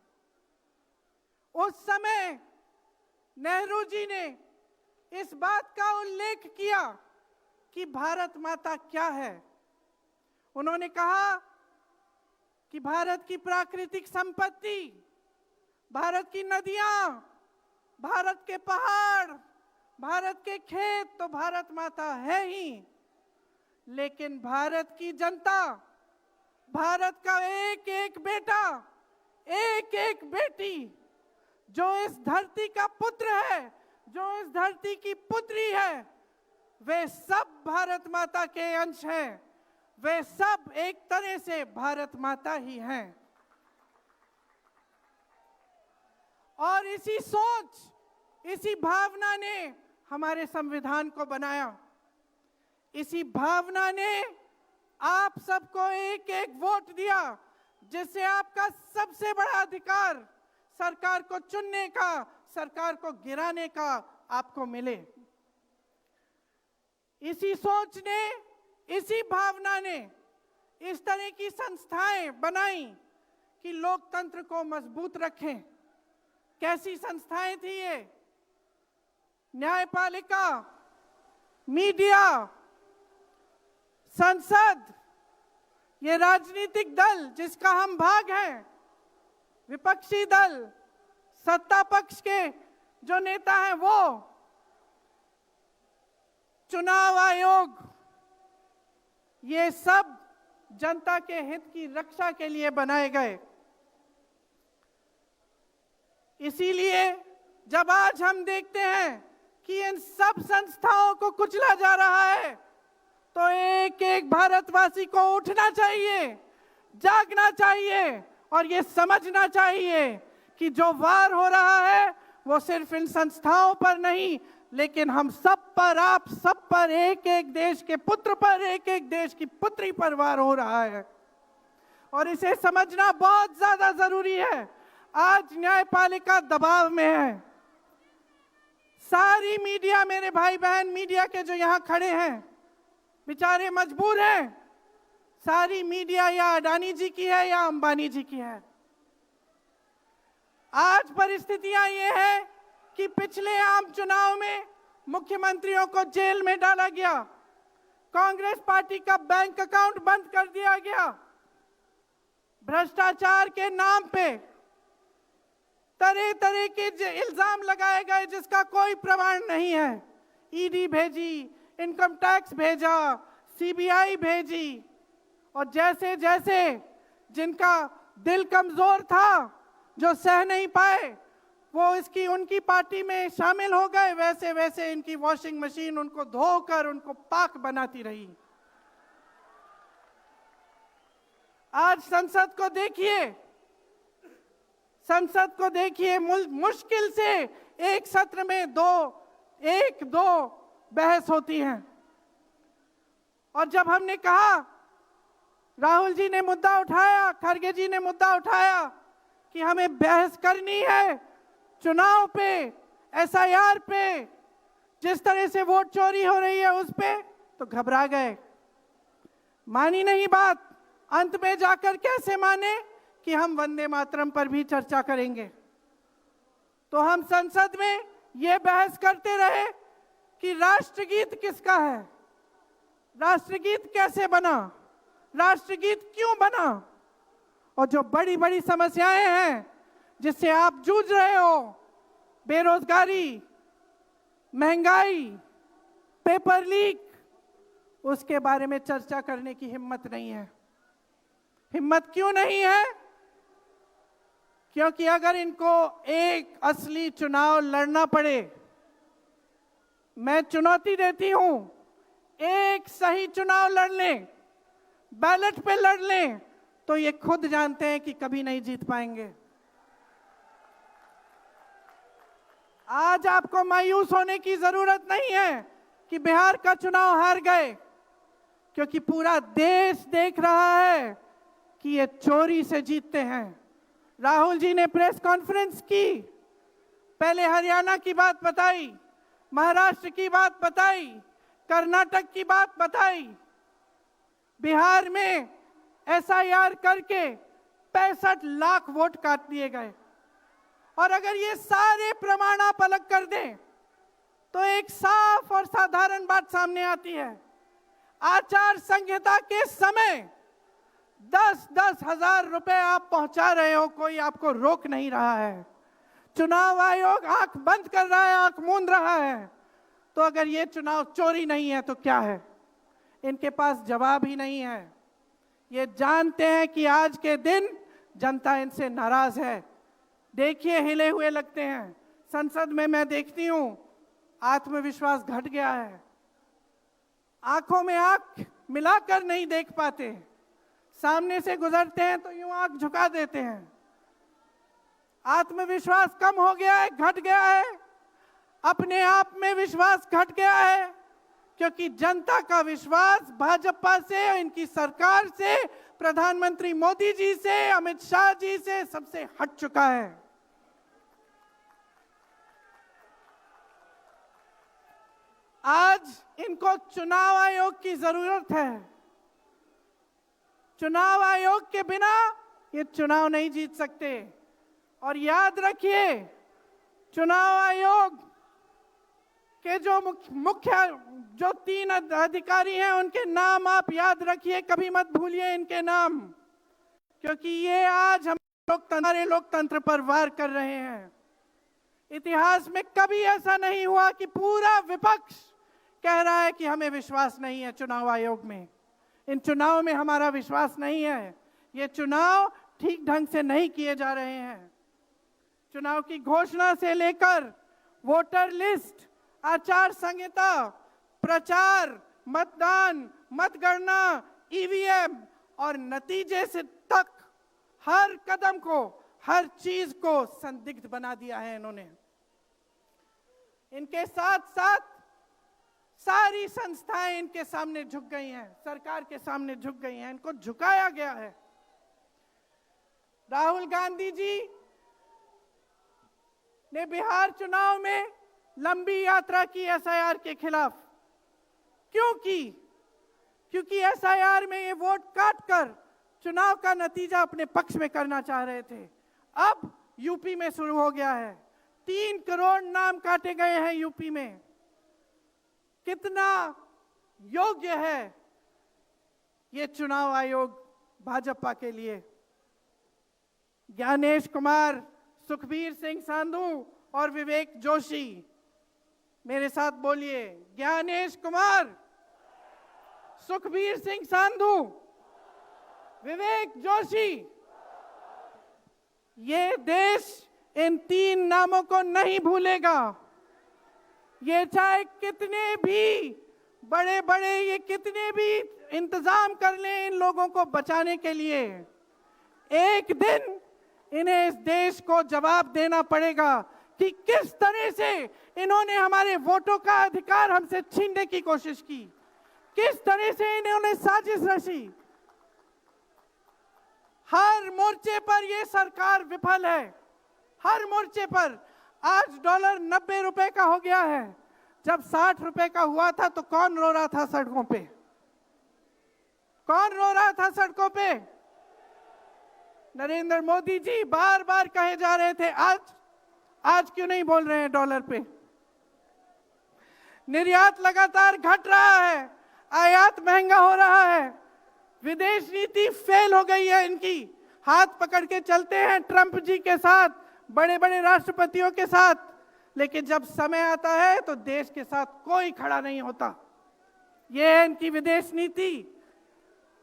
उस समय नेहरू जी ने इस बात का उल्लेख किया कि भारत माता क्या है। उन्होंने कहा कि भारत की प्राकृतिक संपत्ति, भारत की नदियां, भारत के पहाड़, भारत के खेत तो भारत माता है ही, लेकिन भारत की जनता, भारत का एक एक बेटा, एक एक बेटी जो इस धरती का पुत्र है, जो इस धरती की पुत्री है, वे सब भारत माता के अंश हैं। वे सब एक तरह से भारत माता ही हैं। और इसी सोच, इसी भावना ने हमारे संविधान को बनाया। इसी भावना ने आप सबको एक एक वोट दिया, जिससे आपका सबसे बड़ा अधिकार सरकार को चुनने का, सरकार को गिराने का आपको मिले। इसी सोच ने, इसी भावना ने इस तरह की संस्थाएं बनाई कि लोकतंत्र को मजबूत रखें। कैसी संस्थाएं थी ये? न्यायपालिका, मीडिया, संसद, ये राजनीतिक दल जिसका हम भाग हैं, विपक्षी दल, सत्ता पक्ष के जो नेता हैं वो, चुनाव आयोग, ये सब जनता के हित की रक्षा के लिए बनाए गए। इसीलिए जब आज हम देखते हैं कि इन सब संस्थाओं को कुचला जा रहा है, तो एक एक भारतवासी को उठना चाहिए, जागना चाहिए और ये समझना चाहिए कि जो वार हो रहा है वो सिर्फ इन संस्थाओं पर नहीं, लेकिन हम सब पर, आप सब पर, एक एक देश के पुत्र पर, एक एक देश की पुत्री पर वार हो रहा है। और इसे समझना बहुत ज्यादा जरूरी है। आज न्यायपालिका दबाव में है। सारी मीडिया, मेरे भाई बहन मीडिया के जो यहां खड़े हैं, बेचारे मजबूर हैं। सारी मीडिया या अडानी जी की है या अंबानी जी की है। आज परिस्थितियां ये है कि पिछले आम चुनाव में मुख्यमंत्रियों को जेल में डाला गया, कांग्रेस पार्टी का बैंक अकाउंट बंद कर दिया गया, भ्रष्टाचार के नाम पे तरह तरह के इल्जाम लगाए गए जिसका कोई प्रमाण नहीं है। ईडी भेजी, इनकम टैक्स भेजा, सीबीआई भेजी, और जैसे जैसे जिनका दिल कमजोर था, जो सह नहीं पाए, वो इसकी उनकी पार्टी में शामिल हो गए, वैसे वैसे इनकी वॉशिंग मशीन उनको धोकर उनको पाक बनाती रही। आज संसद को देखिए, संसद को देखिए, मुश्किल से एक सत्र में एक दो बहस होती है। और जब हमने कहा, राहुल जी ने मुद्दा उठाया, खड़गे जी ने मुद्दा उठाया कि हमें बहस करनी है चुनाव पे, एसआईआर पे, जिस तरह से वोट चोरी हो रही है उस पे, तो घबरा गए, मानी नहीं बात। अंत में जाकर कैसे माने कि हम वंदे मातरम पर भी चर्चा करेंगे। तो हम संसद में ये बहस करते रहे कि राष्ट्रगीत किसका है, राष्ट्रगीत कैसे बना, राष्ट्रगीत क्यों बना, और जो बड़ी बड़ी समस्याएं हैं जिससे आप जूझ रहे हो, बेरोजगारी, महंगाई, पेपर लीक, उसके बारे में चर्चा करने की हिम्मत नहीं है। हिम्मत क्यों नहीं है? क्योंकि अगर इनको एक असली चुनाव लड़ना पड़े, मैं चुनौती देती हूं, एक सही चुनाव लड़ लें, बैलेट पे लड़ लें, तो ये खुद जानते हैं कि कभी नहीं जीत पाएंगे। आज आपको मायूस होने की जरूरत नहीं है कि बिहार का चुनाव हार गए, क्योंकि पूरा देश देख रहा है कि ये चोरी से जीतते हैं। राहुल जी ने प्रेस कॉन्फ्रेंस की, पहले हरियाणा की बात बताई, महाराष्ट्र की बात बताई, कर्नाटक की बात बताई, बिहार में एसआईआर करके 65 लाख वोट काट दिए गए। और अगर ये सारे प्रमाण आप अलग कर दें तो एक साफ और साधारण बात सामने आती है। आचार संहिता के समय 10-10 हजार रुपए आप पहुंचा रहे हो, कोई आपको रोक नहीं रहा है। चुनाव आयोग आंख बंद कर रहा है, आंख मूंद रहा है। तो अगर ये चुनाव चोरी नहीं है तो क्या है? इनके पास जवाब ही नहीं है। ये जानते हैं कि आज के दिन जनता इनसे नाराज है। देखिए, हिले हुए लगते हैं। संसद में मैं देखती हूं आत्मविश्वास घट गया है, आंखों में आंख मिलाकर नहीं देख पाते, सामने से गुजरते हैं तो यूं आंख झुका देते हैं। आत्मविश्वास कम हो गया है, घट गया है, अपने आप में विश्वास घट गया है, क्योंकि जनता का विश्वास भाजपा से, इनकी सरकार से, प्रधानमंत्री मोदी जी से, अमित शाह जी से सबसे हट चुका है। आज इनको चुनाव आयोग की जरूरत है। चुनाव आयोग के बिना ये चुनाव नहीं जीत सकते। और याद रखिए, चुनाव आयोग के जो मुख्य जो 3 अधिकारी हैं उनके नाम आप याद रखिए, कभी मत भूलिए इनके नाम, क्योंकि ये आज हमारे लोकतंत्र पर वार कर रहे हैं। इतिहास में कभी ऐसा नहीं हुआ कि पूरा विपक्ष कह रहा है कि हमें विश्वास नहीं है चुनाव आयोग में, इन चुनाव में हमारा विश्वास नहीं है, ये चुनाव ठीक ढंग से नहीं किए जा रहे हैं। चुनाव की घोषणा से लेकर वोटर लिस्ट, आचार संहिता, प्रचार, मतदान, मतगणना, ईवीएम और नतीजे से तक हर कदम को, हर चीज को संदिग्ध बना दिया है इन्होंने। इनके साथ साथ सारी संस्थाएं इनके सामने झुक गई हैं, सरकार के सामने झुक गई हैं, इनको झुकाया गया है। राहुल गांधी जी ने बिहार चुनाव में लंबी यात्रा की एसआईआर के खिलाफ। क्यों की? क्योंकि एसआईआर में ये वोट काटकर चुनाव का नतीजा अपने पक्ष में करना चाह रहे थे। अब यूपी में शुरू हो गया है, 3 करोड़ नाम काटे गए हैं यूपी में। कितना योग्य है ये चुनाव आयोग भाजपा के लिए? ज्ञानेश कुमार, सुखबीर सिंह सांधू और विवेक जोशी, मेरे साथ बोलिए, ज्ञानेश कुमार, सुखबीर सिंह सांधू, विवेक जोशी। ये देश इन 3 नामों को नहीं भूलेगा। ये चाहे कितने भी बड़े बड़े, ये कितने भी इंतजाम कर लें इन लोगों को बचाने के लिए, एक दिन इन्हें इस देश को जवाब देना पड़ेगा कि किस तरह से इन्होंने हमारे वोटों का अधिकार हमसे छीनने की कोशिश की, किस तरह से इन्होंने साजिश रची। हर मोर्चे पर यह सरकार विफल है, हर मोर्चे पर। आज डॉलर 90 रुपए का हो गया है, जब 60 रुपए का हुआ था तो कौन रो रहा था सड़कों पे? कौन रो रहा था सड़कों पे? नरेंद्र मोदी जी बार बार कहे जा रहे थे, आज क्यों नहीं बोल रहे हैं डॉलर पे? निर्यात लगातार घट रहा है, आयात महंगा हो रहा है, विदेश नीति फेल हो गई है इनकी। हाथ पकड़ के चलते हैं ट्रंप जी के साथ, बड़े बड़े राष्ट्रपतियों के साथ, लेकिन जब समय आता है तो देश के साथ कोई खड़ा नहीं होता। यह है इनकी विदेश नीति।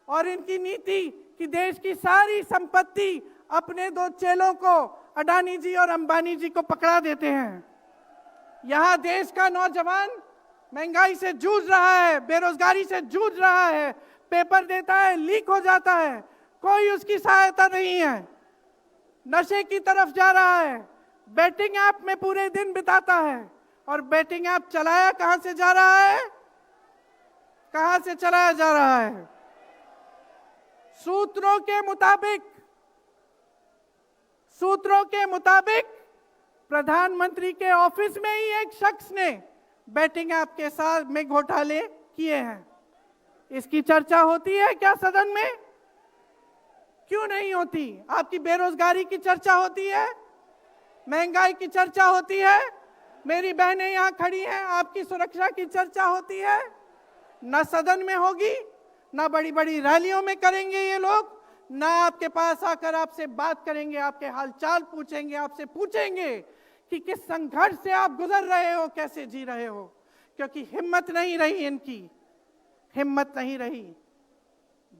और इनकी नीति कि देश की सारी संपत्ति अपने 2 चेलों को, अडानी जी और अंबानी जी को पकड़ा देते हैं। यहां देश का नौजवान महंगाई से जूझ रहा है, बेरोजगारी से जूझ रहा है, पेपर देता है, लीक हो जाता है, कोई उसकी सहायता नहीं है, नशे की तरफ जा रहा है, बैटिंग ऐप में पूरे दिन बिताता है। और बैटिंग ऐप चलाया कहां से जा रहा है? कहां से चलाया जा रहा है? सूत्रों के मुताबिक प्रधानमंत्री के ऑफिस में ही एक शख्स ने बैटिंग ऐप के साथ में घोटाले किए हैं। इसकी चर्चा होती है क्या सदन में? क्यों नहीं होती? आपकी बेरोजगारी की चर्चा होती है, महंगाई की चर्चा होती है, मेरी बहनें यहाँ खड़ी हैं, आपकी सुरक्षा की चर्चा होती है? न सदन में होगी, ना बड़ी बड़ी रैलियों में करेंगे ये लोग, ना आपके पास आकर आपसे बात करेंगे, आपके हालचाल पूछेंगे, आपसे पूछेंगे कि किस संघर्ष से आप गुजर रहे हो, कैसे जी रहे हो। क्योंकि हिम्मत नहीं रही इनकी, हिम्मत नहीं रही।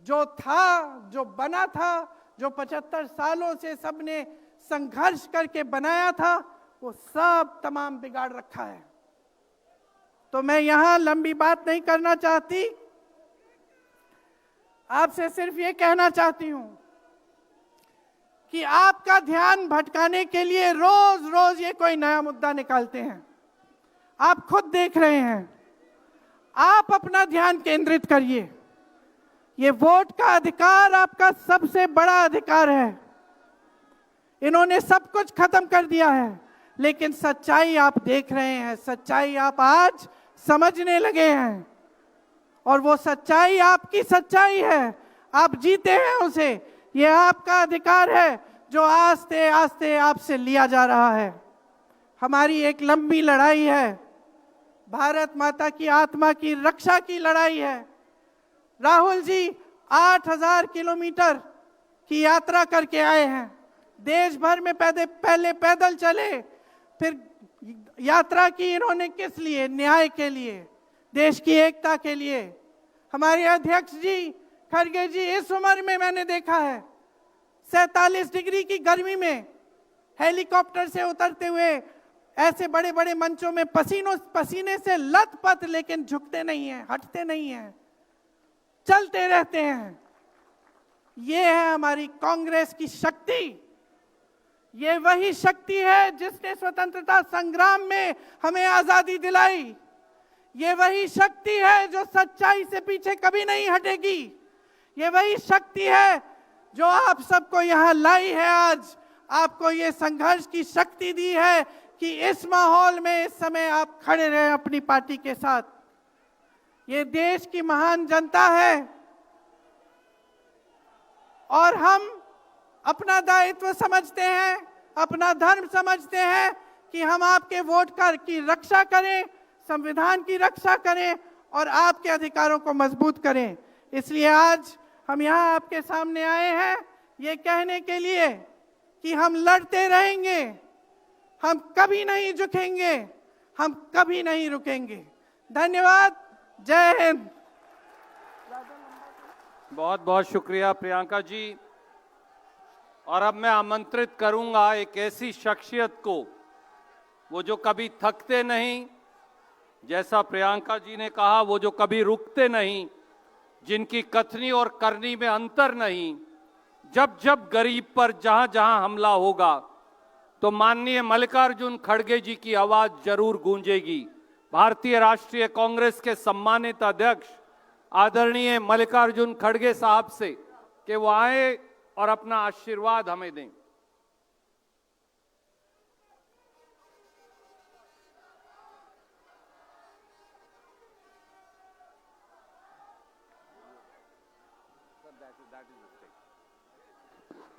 जो था, जो बना था, जो 75 सालों से सबने संघर्ष करके बनाया था, वो सब तमाम बिगाड़ रखा है। तो मैं यहां लंबी बात नहीं करना चाहती, आपसे सिर्फ ये कहना चाहती हूं कि आपका ध्यान भटकाने के लिए रोज रोज ये कोई नया मुद्दा निकालते हैं। आप खुद देख रहे हैं, आप अपना ध्यान केंद्रित करिए। ये वोट का अधिकार आपका सबसे बड़ा अधिकार है। इन्होंने सब कुछ खत्म कर दिया है, लेकिन सच्चाई आप देख रहे हैं, सच्चाई आप आज समझने लगे हैं, और वो सच्चाई आपकी सच्चाई है, आप जीते हैं उसे। ये आपका अधिकार है जो आस्ते आस्ते आपसे लिया जा रहा है। हमारी एक लंबी लड़ाई है, भारत माता की आत्मा की रक्षा की लड़ाई है। राहुल जी 8000 किलोमीटर की यात्रा करके आए हैं, देश भर में पहले पैदल चले, फिर यात्रा की इन्होंने किस लिए? न्याय के लिए, देश की एकता के लिए। हमारे अध्यक्ष जी खड़गे जी, इस उम्र में मैंने देखा है 47 डिग्री की गर्मी में हेलीकॉप्टर से उतरते हुए ऐसे बड़े बड़े मंचों में पसीने से लथपथ, लेकिन झुकते नहीं हैं, हटते नहीं हैं, चलते रहते हैं। ये है हमारी कांग्रेस की शक्ति। ये वही शक्ति है जिसने स्वतंत्रता संग्राम में हमें आजादी दिलाई। ये वही शक्ति है जो सच्चाई से पीछे कभी नहीं हटेगी। ये वही शक्ति है जो आप सबको यहाँ लाई है, आज आपको ये संघर्ष की शक्ति दी है कि इस माहौल में इस समय आप खड़े रहे अपनी पार्टी के साथ। ये देश की महान जनता है और हम अपना दायित्व समझते हैं, अपना धर्म समझते हैं कि हम आपके वोट की रक्षा करें, संविधान की रक्षा करें और आपके अधिकारों को मजबूत करें। इसलिए आज हम यहाँ आपके सामने आए हैं ये कहने के लिए कि हम लड़ते रहेंगे, हम कभी नहीं झुकेंगे, हम कभी नहीं रुकेंगे। धन्यवाद, जय हिंद। बहुत बहुत शुक्रिया प्रियंका जी। और अब मैं आमंत्रित करूंगा एक ऐसी शख्सियत को, वो जो कभी थकते नहीं, जैसा प्रियंका जी ने कहा, वो जो कभी रुकते नहीं, जिनकी कथनी और करनी में अंतर नहीं। जब जब गरीब पर जहां जहां हमला होगा तो माननीय मल्लिकार्जुन खड़गे जी की आवाज जरूर गूंजेगी। भारतीय राष्ट्रीय कांग्रेस के सम्मानित अध्यक्ष आदरणीय मल्लिकार्जुन खड़गे साहब से कि वो आए और अपना आशीर्वाद हमें दें।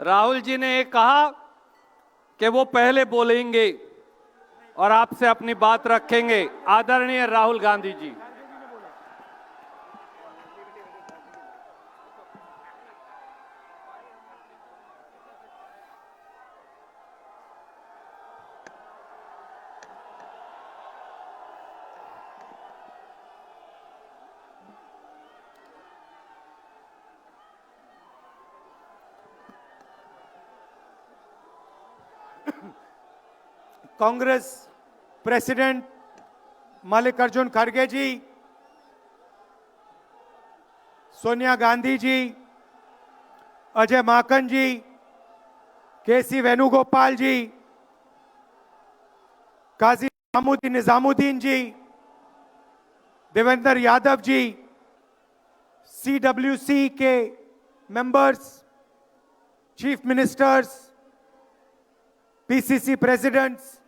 राहुल जी ने ये कहा कि वो पहले बोलेंगे और आपसे अपनी बात रखेंगे। आदरणीय राहुल गांधी जी। कांग्रेस प्रेसिडेंट मल्लिकार्जुन खड़गे जी, सोनिया गांधी जी, अजय माकन जी, केसी वेणुगोपाल जी, काजी निजामुद्दीन जी, देवेंद्र यादव जी, CWC के members, chief ministers, PCC presidents,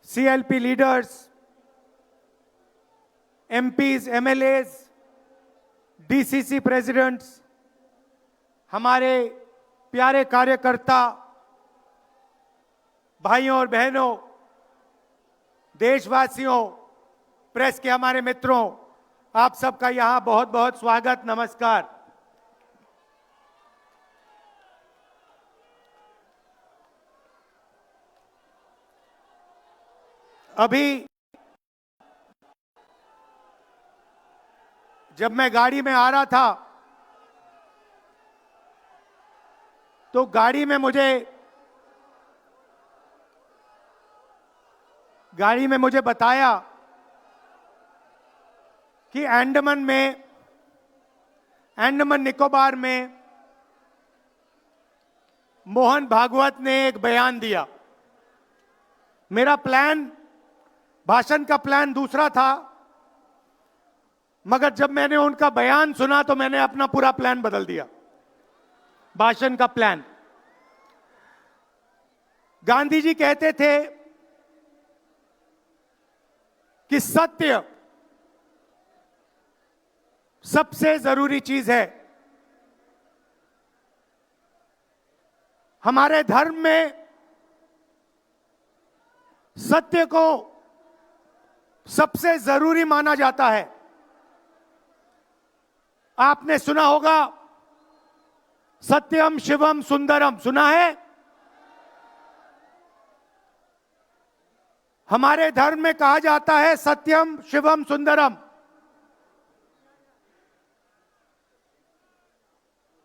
CLP leaders, MPs, MLAs, DCC presidents, हमारे प्यारे कार्यकर्ता, भाइयों और बहनों, देशवासियों, प्रेस के हमारे मित्रों, आप सबका यहां बहुत बहुत स्वागत, नमस्कार। अभी जब मैं गाड़ी में आ रहा था तो गाड़ी में मुझे बताया कि अंडमान निकोबार में मोहन भागवत ने एक बयान दिया। मेरा भाषण का प्लान दूसरा था, मगर जब मैंने उनका बयान सुना तो मैंने अपना पूरा प्लान बदल दिया, भाषण का प्लान। गांधी जी कहते थे कि सत्य सबसे जरूरी चीज है। हमारे धर्म में सत्य को सबसे जरूरी माना जाता है। आपने सुना होगा सत्यम शिवम सुंदरम, सुना है? हमारे धर्म में कहा जाता है सत्यम शिवम सुंदरम।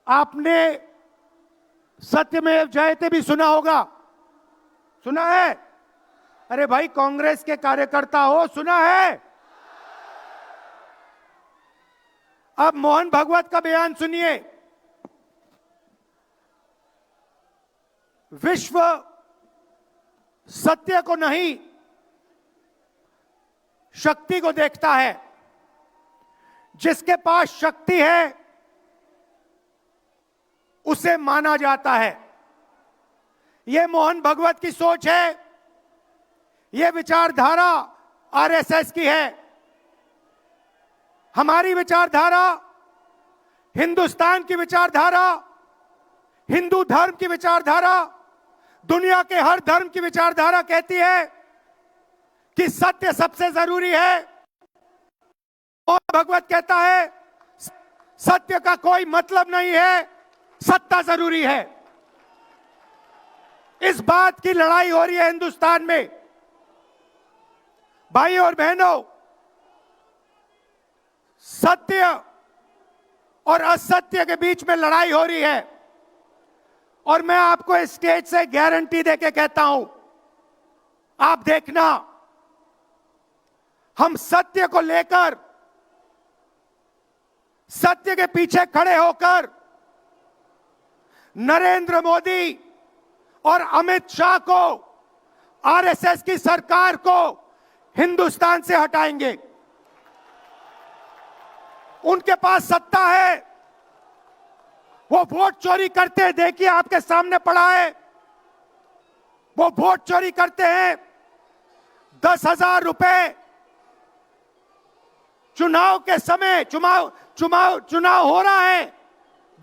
आपने सत्यमेव जयते भी सुना होगा, सुना है? अरे भाई, कांग्रेस के कार्यकर्ता हो, सुना है? अब मोहन भागवत का बयान सुनिए। विश्व सत्य को नहीं, शक्ति को देखता है। जिसके पास शक्ति है उसे माना जाता है। यह मोहन भागवत की सोच है, यह विचारधारा आरएसएस की है। हमारी विचारधारा, हिंदुस्तान की विचारधारा, हिंदू धर्म की विचारधारा, दुनिया के हर धर्म की विचारधारा कहती है कि सत्य सबसे जरूरी है। और भगवत कहता है सत्य का कोई मतलब नहीं है, सत्ता जरूरी है। इस बात की लड़ाई हो रही है हिंदुस्तान में। भाइयों और बहनों, सत्य और असत्य के बीच में लड़ाई हो रही है। और मैं आपको इस स्टेज से गारंटी देके कहता हूं, आप देखना, हम सत्य को लेकर, सत्य के पीछे खड़े होकर नरेंद्र मोदी और अमित शाह को, आरएसएस की सरकार को हिंदुस्तान से हटाएंगे। उनके पास सत्ता है, वो वोट चोरी करते हैं, देखिए आपके सामने पड़ा है। वो वोट चोरी करते हैं। 10,000 रुपए चुनाव के समय, चुनाव हो रहा है,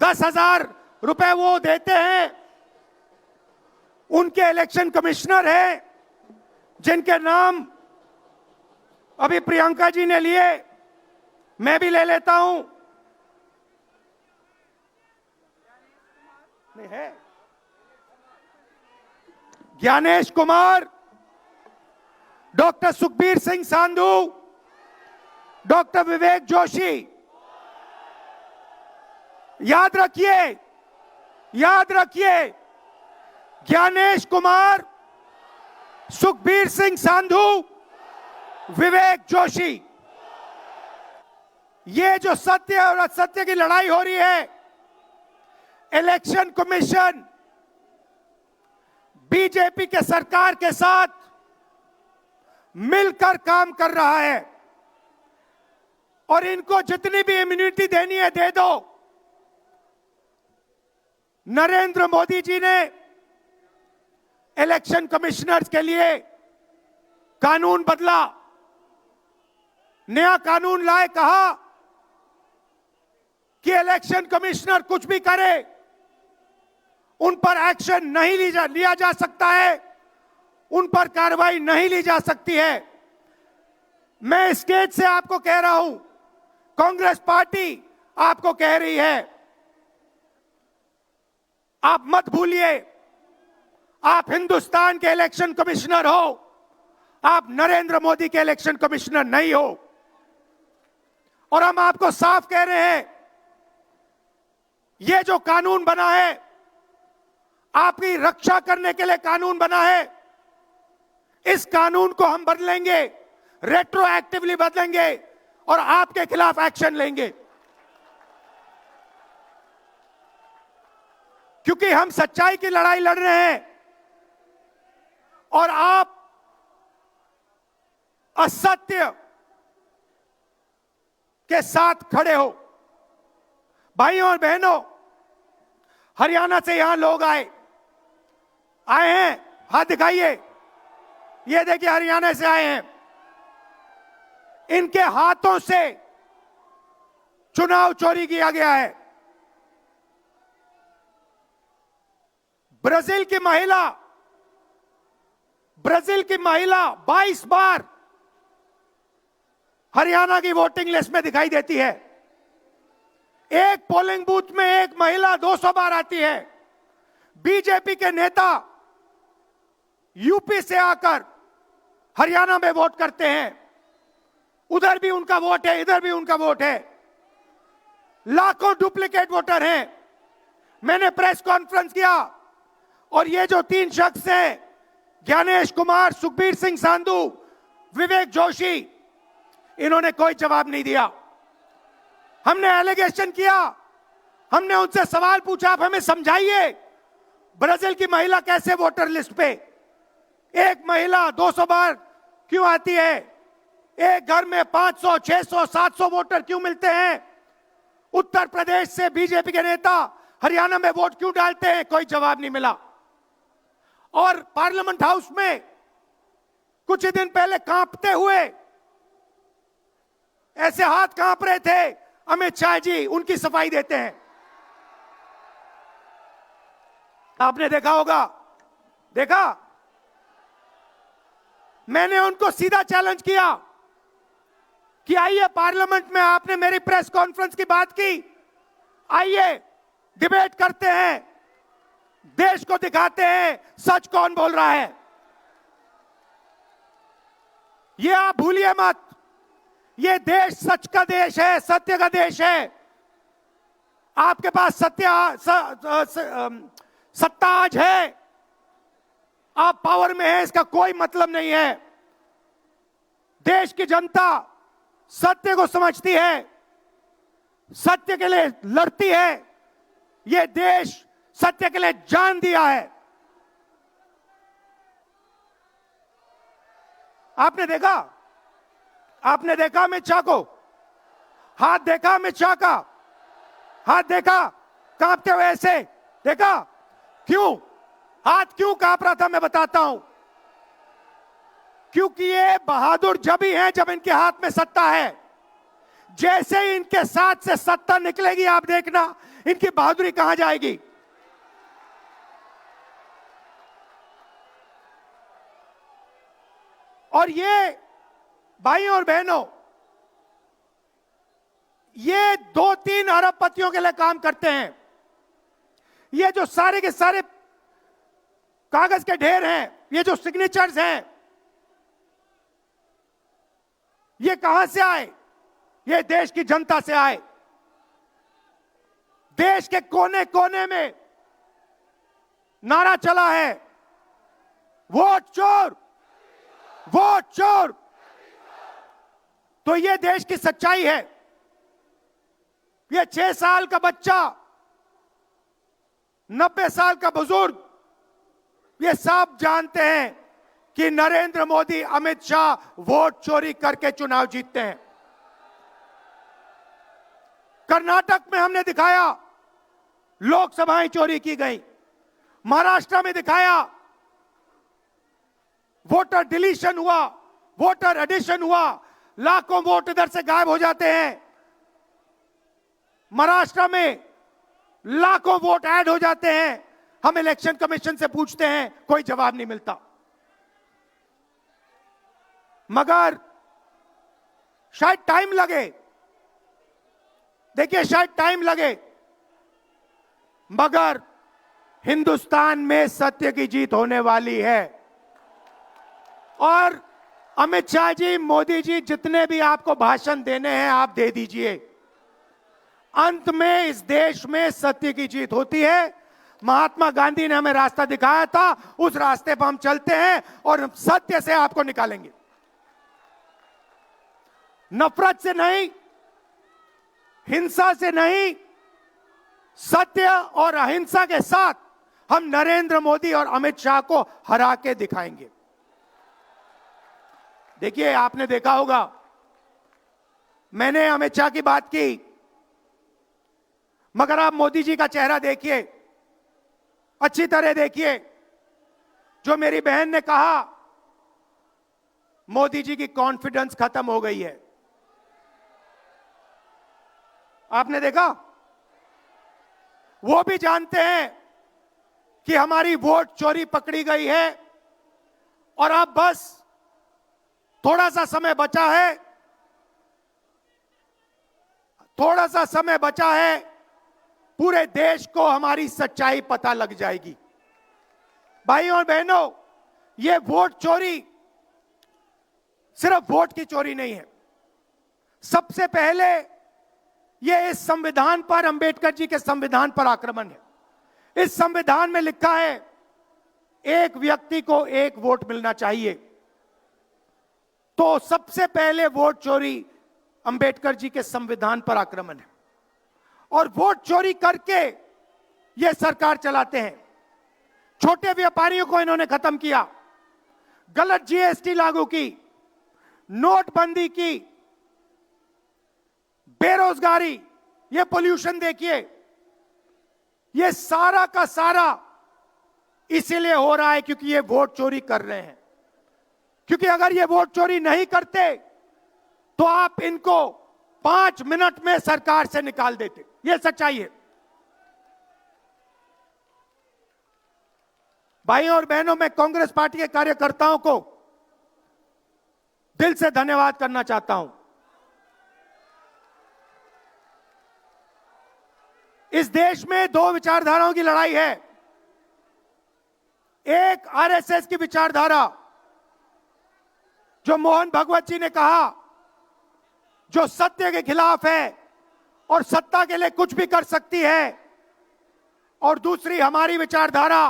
10,000 रुपए वो देते हैं। उनके इलेक्शन कमिश्नर हैं, जिनके नाम अभी प्रियंका जी ने लिए, मैं भी ले लेता हूं। नहीं है? Gyanesh Kumar, doctor Sukhbir Singh Sandhu, doctor Vivek Joshi. याद रखिए, ज्ञानेश कुमार, सुखबीर सिंह सांधू, विवेक जोशी। ये जो सत्य और असत्य की लड़ाई हो रही है, इलेक्शन कमीशन बीजेपी के सरकार के साथ मिलकर काम कर रहा है। और इनको जितनी भी इम्यूनिटी देनी है दे दो। नरेंद्र मोदी जी ने इलेक्शन कमिश्नर्स के लिए कानून बदला। नया कानून लाए, कहा कि इलेक्शन कमिश्नर कुछ भी करे उन पर एक्शन नहीं लिया जा सकता है, उन पर कार्रवाई नहीं ली जा सकती है। मैं स्टेज से आपको कह रहा हूं, कांग्रेस पार्टी आपको कह रही है, आप मत भूलिए, आप हिंदुस्तान के इलेक्शन कमिश्नर हो, आप नरेंद्र मोदी के इलेक्शन कमिश्नर नहीं हो। और हम आपको साफ कह रहे हैं, यह जो कानून बना है, आपकी रक्षा करने के लिए कानून बना है। इस कानून को हम बदलेंगे, रेट्रोएक्टिवली बदलेंगे और आपके खिलाफ एक्शन लेंगे, क्योंकि हम सच्चाई की लड़ाई लड़ रहे हैं और आप असत्य के साथ खड़े हो। भाइयों और बहनों, हरियाणा से यहां लोग आए हैं, हाथ दिखाइए। ये देखिए, हरियाणा से आए हैं। इनके हाथों से चुनाव चोरी किया गया है। ब्राजील की महिला 22 बार हरियाणा की वोटिंग लिस्ट में दिखाई देती है। एक पोलिंग बूथ में एक महिला 200 बार आती है। बीजेपी के नेता यूपी से आकर हरियाणा में वोट करते हैं, उधर भी उनका वोट है, इधर भी उनका वोट है। लाखों डुप्लीकेट वोटर हैं। मैंने प्रेस कॉन्फ्रेंस किया और ये जो 3 शख्स हैं, ज्ञानेश कुमार, सुखबीर सिंह सांधू, विवेक जोशी, इन्होंने कोई जवाब नहीं दिया। हमने एलिगेशन किया, हमने उनसे सवाल पूछा, आप हमें समझाइए ब्राजील की महिला कैसे वोटर लिस्ट पे, एक महिला 200 बार क्यों आती है, एक घर में 500, 600, 700 वोटर क्यों मिलते हैं, उत्तर प्रदेश से बीजेपी के नेता हरियाणा में वोट क्यों डालते हैं, कोई जवाब नहीं मिला। और पार्लियामेंट हाउस में कुछ ही दिन पहले कांपते हुए, ऐसे हाथ कांप रहे थे, अमित शाह जी उनकी सफाई देते हैं। आपने देखा होगा, देखा, मैंने उनको सीधा चैलेंज किया कि आइए पार्लियामेंट में, आपने मेरी प्रेस कॉन्फ्रेंस की बात की, आइए डिबेट करते हैं, देश को दिखाते हैं सच कौन बोल रहा है। ये आप भूलिए मत, ये देश सच का देश है, सत्य का देश है। आपके पास सत्ता आज है, आप पावर में हैं, इसका कोई मतलब नहीं है। देश की जनता सत्य को समझती है, सत्य के लिए लड़ती है। ये देश सत्य के लिए जान दिया है। आपने देखा अमित शाह को, हाथ देखा अमित शाह का, हाथ देखा कांपते हुए ऐसे देखा। क्यों हाथ क्यों कांप रहा था, मैं बताता हूं। क्योंकि ये बहादुर जब ही हैं जब इनके हाथ में सत्ता है। जैसे ही इनके साथ से सत्ता निकलेगी, आप देखना इनकी बहादुरी कहां जाएगी। और ये भाइयों और बहनों, ये 2-3 अरबपतियों के लिए काम करते हैं। ये जो सारे के सारे कागज के ढेर हैं, ये जो सिग्नेचर्स हैं, ये कहां से आए? ये देश की जनता से आए। देश के कोने कोने में नारा चला है, वोट चोर, वोट चोर। तो ये देश की सच्चाई है। ये 6 साल का बच्चा, 90 साल का बुजुर्ग, ये सब जानते हैं कि नरेंद्र मोदी, अमित शाह वोट चोरी करके चुनाव जीतते हैं। कर्नाटक में हमने दिखाया लोकसभाएं चोरी की गई, महाराष्ट्र में दिखाया वोटर डिलीशन हुआ, वोटर एडिशन हुआ, लाखों वोट इधर से गायब हो जाते हैं, महाराष्ट्र में लाखों वोट ऐड हो जाते हैं, हम इलेक्शन कमीशन से पूछते हैं, कोई जवाब नहीं मिलता। मगर शायद टाइम लगे, देखिए शायद टाइम लगे, मगर हिंदुस्तान में सत्य की जीत होने वाली है। और अमित शाह जी, मोदी जी, जितने भी आपको भाषण देने हैं आप दे दीजिए, अंत में इस देश में सत्य की जीत होती है। महात्मा गांधी ने हमें रास्ता दिखाया था, उस रास्ते पर हम चलते हैं और सत्य से आपको निकालेंगे, नफरत से नहीं, हिंसा से नहीं, सत्य और अहिंसा के साथ हम नरेंद्र मोदी और अमित शाह को हरा के दिखाएंगे। देखिए, आपने देखा होगा, मैंने अमित शाह की बात की, मगर आप मोदी जी का चेहरा देखिए, अच्छी तरह देखिए। जो मेरी बहन ने कहा, मोदी जी की कॉन्फिडेंस खत्म हो गई है, आपने देखा? वो भी जानते हैं कि हमारी वोट चोरी पकड़ी गई है और अब बस थोड़ा सा समय बचा है, थोड़ा सा समय बचा है, पूरे देश को हमारी सच्चाई पता लग जाएगी। भाइयों और बहनों, ये वोट चोरी सिर्फ वोट की चोरी नहीं है, सबसे पहले ये इस संविधान पर, अंबेडकर जी के संविधान पर आक्रमण है। इस संविधान में लिखा है एक व्यक्ति को एक वोट मिलना चाहिए, तो सबसे पहले वोट चोरी अंबेडकर जी के संविधान पर आक्रमण है। और वोट चोरी करके ये सरकार चलाते हैं। छोटे व्यापारियों को इन्होंने खत्म किया, गलत जीएसटी लागू की, नोटबंदी की, बेरोजगारी, ये पोल्यूशन देखिए, ये सारा का सारा इसीलिए हो रहा है क्योंकि ये वोट चोरी कर रहे हैं। क्योंकि अगर ये वोट चोरी नहीं करते तो आप इनको 5 मिनट में सरकार से निकाल देते, ये सच्चाई है। भाइयों और बहनों, मैं कांग्रेस पार्टी के कार्यकर्ताओं को दिल से धन्यवाद करना चाहता हूं। इस देश में 2 विचारधाराओं की लड़ाई है। एक आरएसएस की विचारधारा, जो मोहन भगवत जी ने कहा, जो सत्य के खिलाफ है और सत्ता के लिए कुछ भी कर सकती है, और दूसरी हमारी विचारधारा,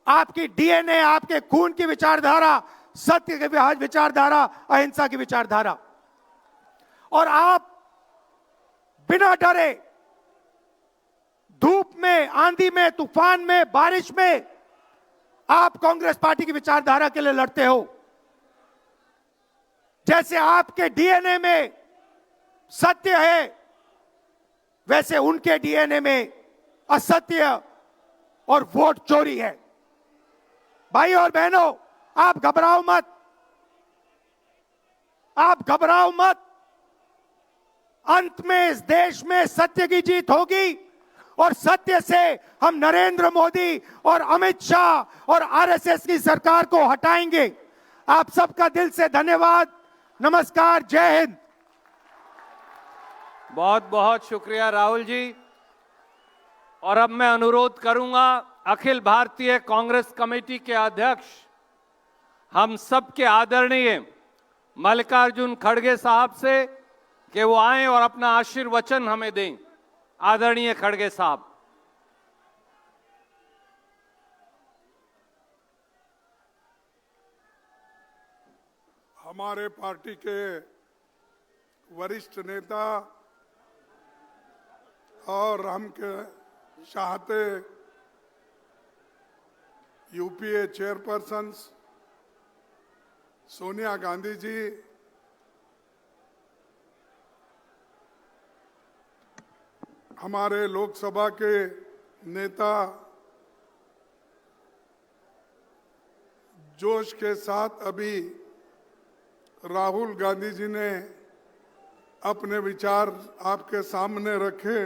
आपकी डीएनए, आपके खून की विचारधारा, सत्य की विचारधारा, अहिंसा की विचारधारा। और आप बिना डरे, धूप में, आंधी में, तूफान में, बारिश में, आप कांग्रेस पार्टी की विचारधारा के लिए लड़ते हो। जैसे आपके डीएनए में सत्य है, वैसे उनके डीएनए में असत्य और वोट चोरी है। भाई और बहनों, आप घबराओ मत, आप घबराओ मत। अंत में इस देश में सत्य की जीत होगी और सत्य से हम नरेंद्र मोदी और अमित शाह और आरएसएस की सरकार को हटाएंगे। आप सबका दिल से धन्यवाद, नमस्कार, जय हिंद। बहुत बहुत शुक्रिया राहुल जी। और अब मैं अनुरोध करूंगा अखिल भारतीय कांग्रेस कमेटी के अध्यक्ष, हम सबके आदरणीय मल्लिकार्जुन खड़गे साहब से कि वो आएं और अपना आशीर्वचन हमें दें। आदरणीय खड़गे साहब। हमारे पार्टी के वरिष्ठ नेता और हम के चाहते यूपीए चेयरपर्सन सोनिया गांधी जी, हमारे लोकसभा के नेता जोश के साथ अभी राहुल गांधी जी ने अपने विचार आपके सामने रखे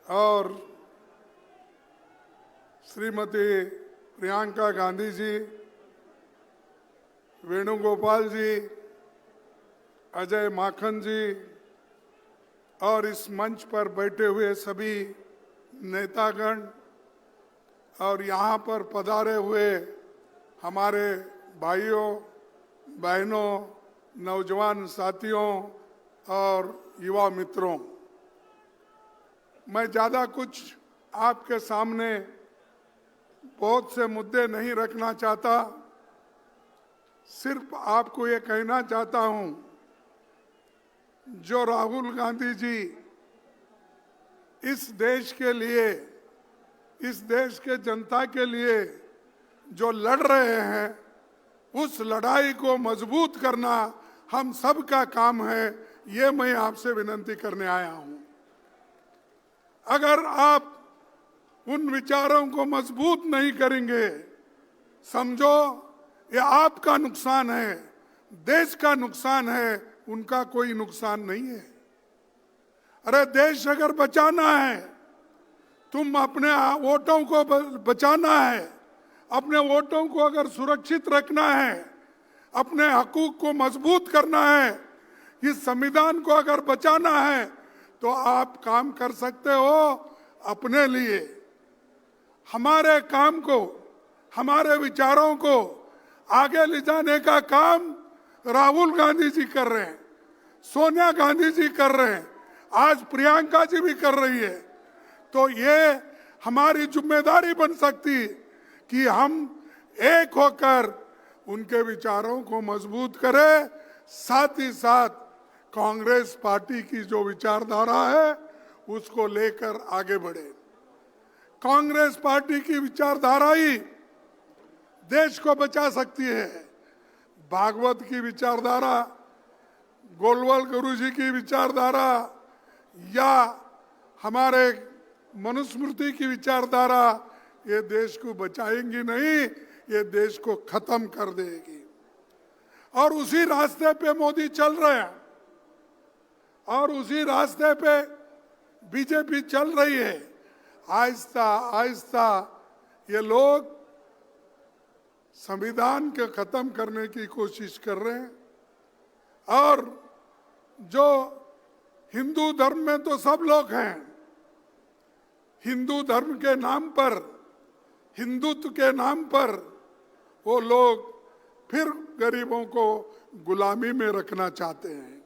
और श्रीमती प्रियंका गांधी जी, वेणुगोपाल जी, अजय माखन जी और इस मंच पर बैठे हुए सभी नेतागण और यहाँ पर पधारे हुए हमारे भाइयों बहनों, नौजवान साथियों और युवा मित्रों, मैं ज़्यादा कुछ आपके सामने बहुत से मुद्दे नहीं रखना चाहता। सिर्फ आपको ये कहना चाहता हूँ, जो राहुल गांधी जी इस देश के लिए, इस देश के जनता के लिए जो लड़ रहे हैं, उस लड़ाई को मजबूत करना हम सब का काम है। ये मैं आपसे विनती करने आया हूं। अगर आप उन विचारों को मजबूत नहीं करेंगे, समझो ये आपका नुकसान है, देश का नुकसान है, उनका कोई नुकसान नहीं है। अरे देश अगर बचाना है, तुम अपने वोटों को बचाना है, अपने वोटों को अगर सुरक्षित रखना है, अपने हकूक को मजबूत करना है, इस संविधान को अगर बचाना है, तो आप काम कर सकते हो अपने लिए। हमारे काम को, हमारे विचारों को आगे ले जाने का काम राहुल गांधी जी कर रहे हैं, सोनिया गांधी जी कर रहे हैं, आज प्रियंका जी भी कर रही है। तो ये हमारी जिम्मेदारी बन सकती कि हम एक होकर उनके विचारों को मजबूत करें, साथ ही साथ कांग्रेस पार्टी की जो विचारधारा है उसको लेकर आगे बढ़े। कांग्रेस पार्टी की विचारधारा ही देश को बचा सकती है। भागवत की विचारधारा, गोलवाल गुरु जी की विचारधारा या हमारे मनुस्मृति की विचारधारा ये देश को बचाएंगी नहीं, ये देश को खत्म कर देगी। और उसी रास्ते पे मोदी चल रहे हैं और उसी रास्ते पे बीजेपी चल रही है। आहिस्ता आहिस्ता ये लोग संविधान के खत्म करने की कोशिश कर रहे हैं। और जो हिंदू धर्म में तो सब लोग हैं, हिंदू धर्म के नाम पर, हिंदुत्व के नाम पर वो लोग फिर गरीबों को गुलामी में रखना चाहते हैं।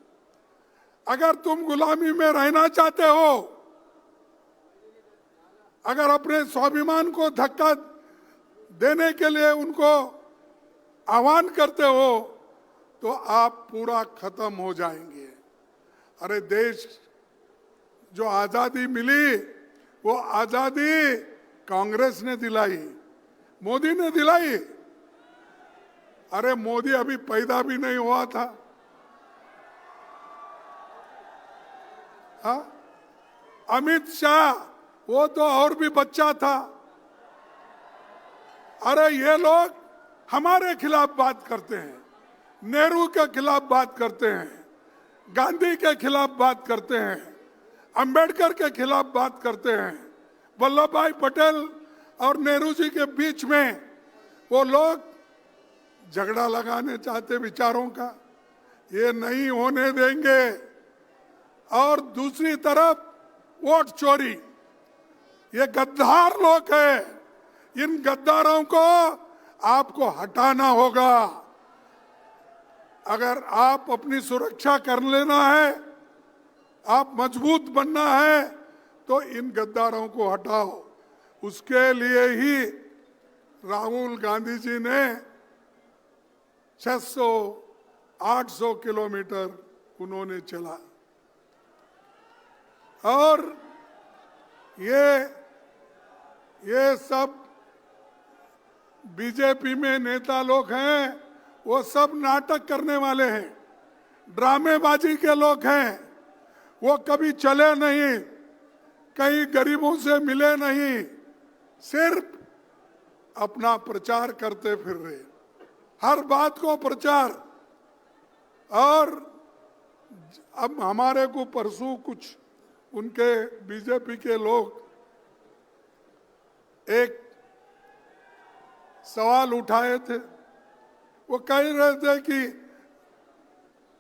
अगर तुम गुलामी में रहना चाहते हो, अगर अपने स्वाभिमान को धक्का देने के लिए उनको आह्वान करते हो, तो आप पूरा खत्म हो जाएंगे। अरे देश जो आजादी मिली, वो आजादी कांग्रेस ने दिलाई, मोदी ने दिलाई। अरे मोदी अभी पैदा भी नहीं हुआ था। हाँ? अमित शाह वो तो और भी बच्चा था। अरे ये लोग हमारे खिलाफ बात करते हैं, नेहरू के खिलाफ बात करते हैं, गांधी के खिलाफ बात करते हैं, अंबेडकर के खिलाफ बात करते हैं। वल्लभ भाई पटेल और नेहरू जी के बीच में वो लोग झगड़ा लगाने चाहते विचारों का, ये नहीं होने देंगे। और दूसरी तरफ वोट चोरी, ये गद्दार लोग हैं, इन गद्दारों को आपको हटाना होगा। अगर आप अपनी सुरक्षा कर लेना है, आप मजबूत बनना है, तो इन गद्दारों को हटाओ। उसके लिए ही राहुल गांधी जी ने 600-800 किलोमीटर उन्होंने चला। और ये सब बीजेपी में नेता लोग हैं, वो सब नाटक करने वाले हैं, ड्रामेबाजी के लोग हैं। वो कभी चले नहीं, कहीं गरीबों से मिले नहीं, सिर्फ अपना प्रचार करते फिर रहे। हर बात को प्रचार। और अब हमारे को परसों कुछ उनके बीजेपी के लोग एक सवाल उठाए थे। वो कह रहे थे कि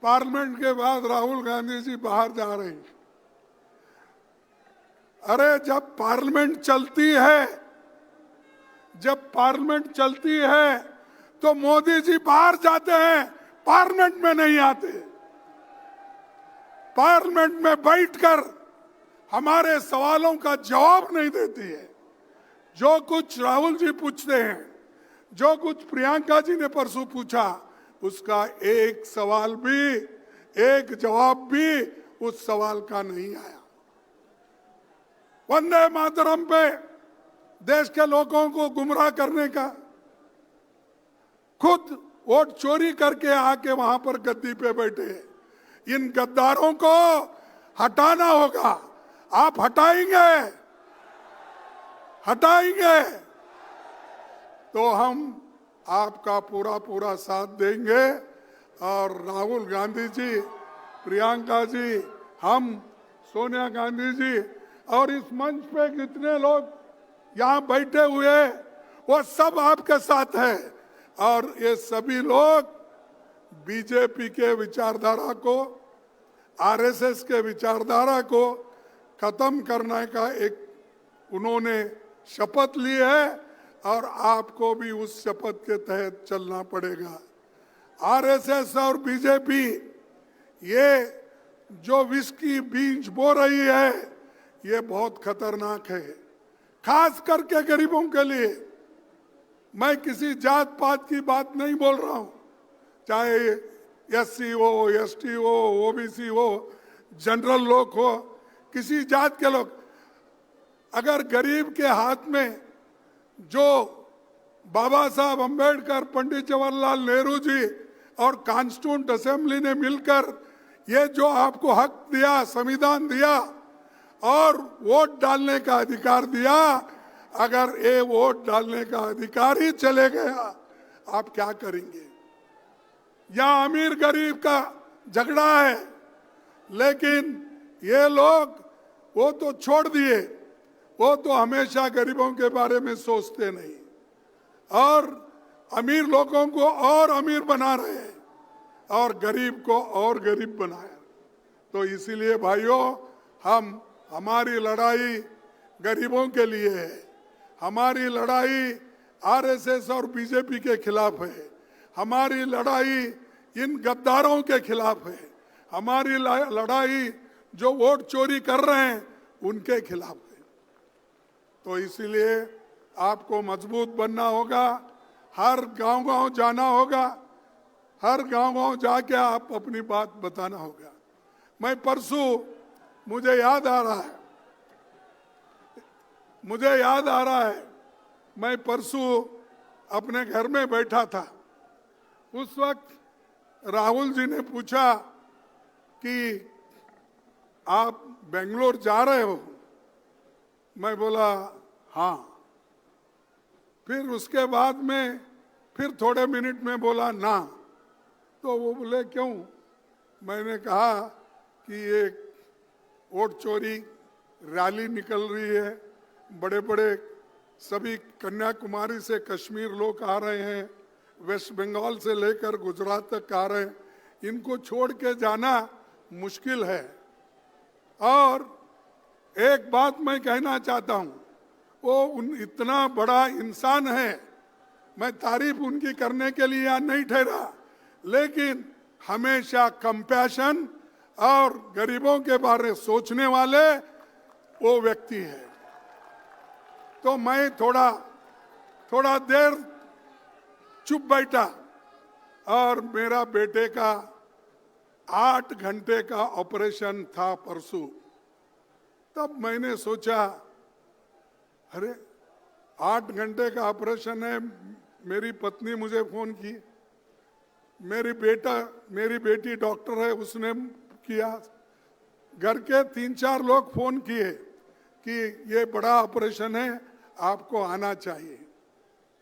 पार्लियामेंट के बाद राहुल गांधी जी बाहर जा रहे हैं। अरे जब पार्लियामेंट चलती है तो मोदी जी बाहर जाते हैं, पार्लियामेंट में नहीं आते। पार्लियामेंट में बैठकर हमारे सवालों का जवाब नहीं देती है। जो कुछ राहुल जी पूछते हैं, जो कुछ प्रियंका जी ने परसों पूछा, उसका एक सवाल भी, एक जवाब भी उस सवाल का नहीं आया। वंदे मातरम पे देश के लोगों को गुमराह करने का, खुद वोट चोरी करके आके वहां पर गद्दी पे बैठे। इन गद्दारों को हटाना होगा। आप हटाएंगे तो हम आपका पूरा साथ देंगे। और राहुल गांधी जी, प्रियंका जी, हम सोनिया गांधी जी और इस मंच पे कितने लोग यहाँ बैठे हुए, वो सब आपके साथ हैं। और ये सभी लोग बीजेपी के विचारधारा को, आरएसएस के विचारधारा को खत्म करने का एक उन्होंने शपथ ली है और आपको भी उस शपथ के तहत चलना पड़ेगा। आरएसएस और बीजेपी ये जो विष की बीज बो रही है, ये बहुत खतरनाक है, खास करके गरीबों के लिए। मैं किसी जात पात की बात नहीं बोल रहा हूं, चाहे एससी हो, एसटी हो, ओबीसी हो, जनरल लोग हो, किसी जात के लोग। अगर गरीब के हाथ में जो बाबा साहब अंबेडकर, पंडित जवाहरलाल नेहरू जी और कॉन्स्टिट्यूंट असेंबली ने मिलकर ये जो आपको हक दिया, संविधान दिया और वोट डालने का अधिकार दिया, अगर ये वोट डालने का अधिकार ही चले गया, आप क्या करेंगे? यहाँ अमीर गरीब का झगड़ा है, लेकिन ये लोग वो तो छोड़ दिए, वो तो हमेशा गरीबों के बारे में सोचते नहीं और अमीर लोगों को और अमीर बना रहे हैं और गरीब को और गरीब बनाया। तो इसीलिए भाइयों, हमारी लड़ाई गरीबों के लिए है, हमारी लड़ाई आरएसएस और बीजेपी के खिलाफ है, हमारी लड़ाई इन गद्दारों के खिलाफ है, हमारी लड़ाई जो वोट चोरी कर रहे हैं उनके खिलाफ है। तो इसीलिए आपको मजबूत बनना होगा, हर गांव-गांव जाना होगा, हर गांव-गांव जाके आप अपनी बात बताना होगा। मैं परसों, मुझे याद आ रहा है, मैं परसों अपने घर में बैठा था। उस वक्त राहुल जी ने पूछा कि आप बेंगलोर जा रहे हो? मैं बोला हाँ। फिर उसके बाद में फिर थोड़े मिनट में बोला ना। तो वो बोले क्यों? मैंने कहा कि ये वोट चोरी रैली निकल रही है, बड़े बड़े सभी कन्याकुमारी से कश्मीर लोग आ रहे हैं, वेस्ट बंगाल से लेकर गुजरात तक आ रहे हैं, इनको छोड़ के जाना मुश्किल है। और एक बात मैं कहना चाहता हूं, वो इतना बड़ा इंसान है, मैं तारीफ उनकी करने के लिए यहाँ नहीं ठहरा, लेकिन हमेशा कंपैशन और गरीबों के बारे में सोचने वाले वो व्यक्ति है। तो मैं थोड़ा देर चुप बैठा और मेरा बेटे का 8 घंटे का ऑपरेशन था परसों। तब मैंने सोचा, अरे 8 घंटे का ऑपरेशन है। मेरी पत्नी मुझे फोन की, मेरी बेटी डॉक्टर है, उसने किया, घर के 3-4 लोग फोन किए कि ये बड़ा ऑपरेशन है, आपको आना चाहिए।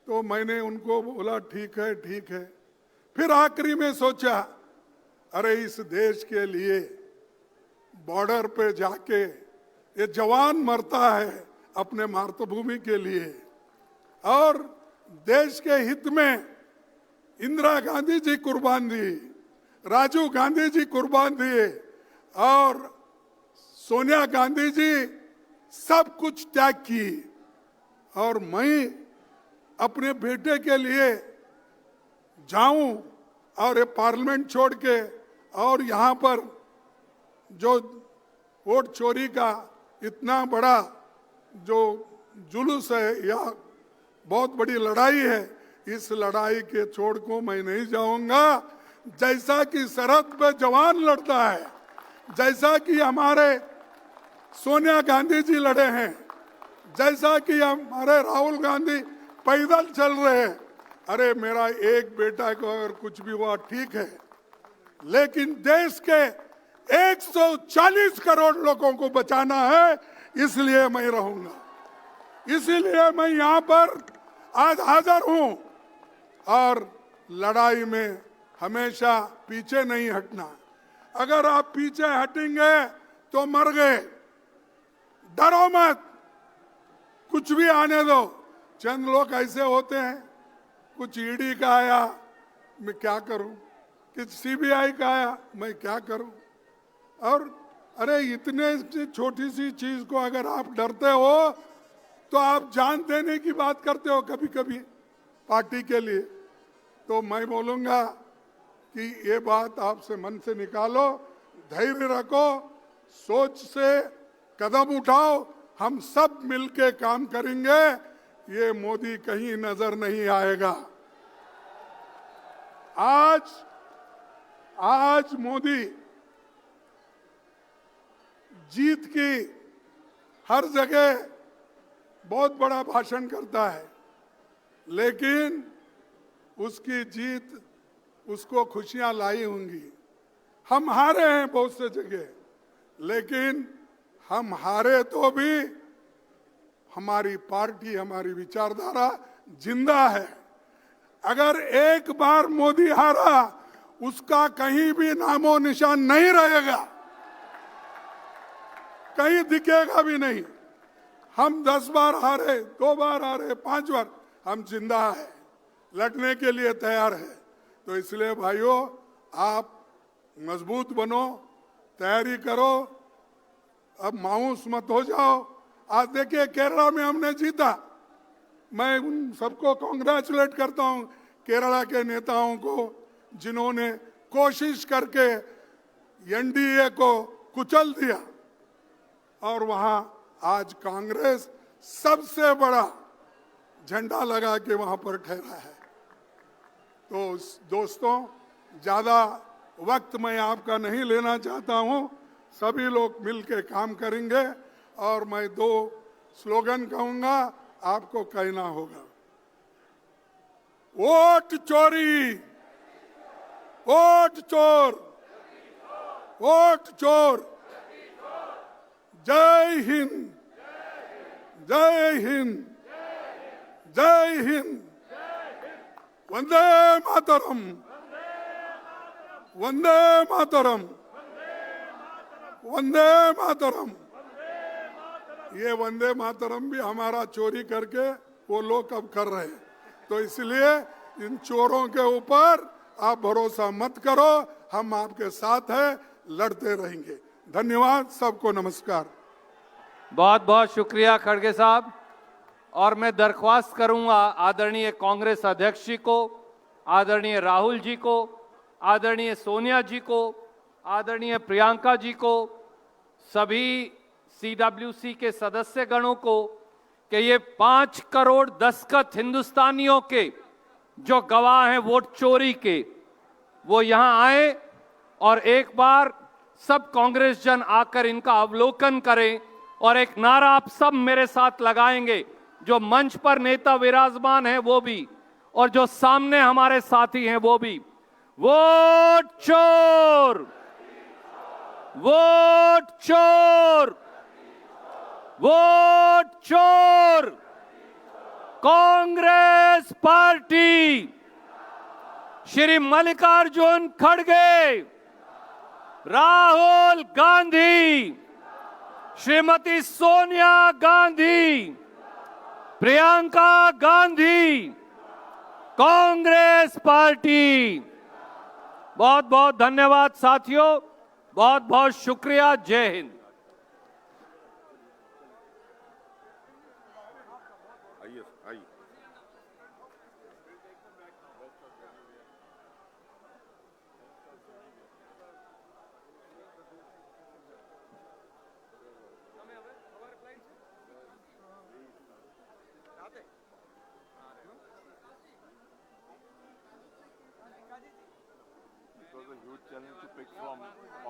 तो मैंने उनको बोला ठीक है। फिर आखिरी में सोचा, अरे इस देश के लिए बॉर्डर पे जाके ये जवान मरता है अपने मातृभूमि के लिए, और देश के हित में इंदिरा गांधी जी कुर्बान दी, राजीव गांधी जी कुर्बान दिए, और सोनिया गांधी जी सब कुछ त्याग की, और मैं अपने बेटे के लिए जाऊं और ये पार्लियामेंट छोड़ के और यहाँ पर जो वोट चोरी का इतना बड़ा जो जुलूस है या बहुत बड़ी लड़ाई है, इस लड़ाई के छोड़ को मैं नहीं जाऊंगा। जैसा कि सरहद पे जवान लड़ता है, जैसा कि हमारे सोनिया गांधी जी लड़े हैं, जैसा कि हमारे राहुल गांधी पैदल चल रहे हैं, अरे मेरा एक बेटा को अगर कुछ भी हुआ ठीक है, लेकिन देश के 140 करोड़ लोगों को बचाना है, इसलिए मैं रहूंगा। इसीलिए मैं यहाँ पर आज हाजिर हूँ, और लड़ाई में हमेशा पीछे नहीं हटना। अगर आप पीछे हटेंगे तो मर गए। डरो मत, कुछ भी आने दो। चंद लोग ऐसे होते हैं, कुछ ईडी का आया मैं क्या करूं, कुछ सीबीआई का आया मैं क्या करूं, और अरे इतने छोटी सी चीज को अगर आप डरते हो तो आप जान देने की बात करते हो कभी कभी पार्टी के लिए। तो मैं बोलूंगा कि ये बात आपसे मन से निकालो, धैर्य रखो, सोच से कदम उठाओ, हम सब मिलके काम करेंगे, ये मोदी कहीं नजर नहीं आएगा। आज मोदी जीत की हर जगह बहुत बड़ा भाषण करता है, लेकिन उसकी जीत उसको खुशियां लाई होंगी। हम हारे हैं बहुत से जगह, लेकिन हम हारे तो भी हमारी पार्टी, हमारी विचारधारा जिंदा है। अगर एक बार मोदी हारा, उसका कहीं भी नामो निशान नहीं रहेगा, कहीं दिखेगा भी नहीं। हम 10 बार हारे, 2 बार हारे, 5 बार, हम जिंदा है, लड़ने के लिए तैयार है। तो इसलिए भाइयों, आप मजबूत बनो, तैयारी करो, अब मायूस मत हो जाओ। आज देखिए केरला में हमने जीता, मैं उन सबको कांग्रेचुलेट करता हूं, केरला के नेताओं को, जिन्होंने कोशिश करके एनडीए को कुचल दिया, और वहां आज कांग्रेस सबसे बड़ा झंडा लगा के वहां पर ठहरा है। तो दोस्तों, ज्यादा वक्त मैं आपका नहीं लेना चाहता हूं, सभी लोग मिलकर काम करेंगे, और मैं 2 स्लोगन कहूंगा, आपको कहना होगा। वोट चोरी, वोट चोर, वोट चोर, जय हिंद, जय हिंद, जय हिंद, वंदे मातरम, वंदे मातरम, वंदे मातरम। ये वंदे मातरम भी हमारा चोरी करके वो लोग अब कर रहे हैं, तो इसलिए इन चोरों के ऊपर आप भरोसा मत करो, हम आपके साथ हैं, लड़ते रहेंगे। धन्यवाद, सबको नमस्कार। बहुत बहुत शुक्रिया खड़गे साहब। और मैं दरख्वास्त करूंगा आदरणीय कांग्रेस अध्यक्ष जी को, आदरणीय राहुल जी को, आदरणीय सोनिया जी को, आदरणीय प्रियंका जी को, सभी सीडब्ल्यूसी के सदस्य गणों को, कि ये 5 करोड़ दस्तखत हिंदुस्तानियों के जो गवाह हैं वोट चोरी के, वो यहां आए और एक बार सब कांग्रेस जन आकर इनका अवलोकन करें, और एक नारा आप सब मेरे साथ लगाएंगे, जो मंच पर नेता विराजमान हैं वो भी, और जो सामने हमारे साथी हैं वो भी। वोट चोर, वोट चोर, वोट चोर, कांग्रेस पार्टी श्री मल्लिकार्जुन खड़गे, राहुल गांधी, श्रीमती सोनिया गांधी, प्रियंका गांधी, कांग्रेस पार्टी। बहुत बहुत धन्यवाद साथियों, बहुत बहुत शुक्रिया। जय Hind. It was a huge challenge to pick from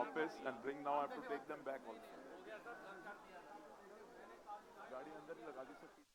office and bring. Now I have to take them back also. गाड़ी अंदर ही लगा दी सकती।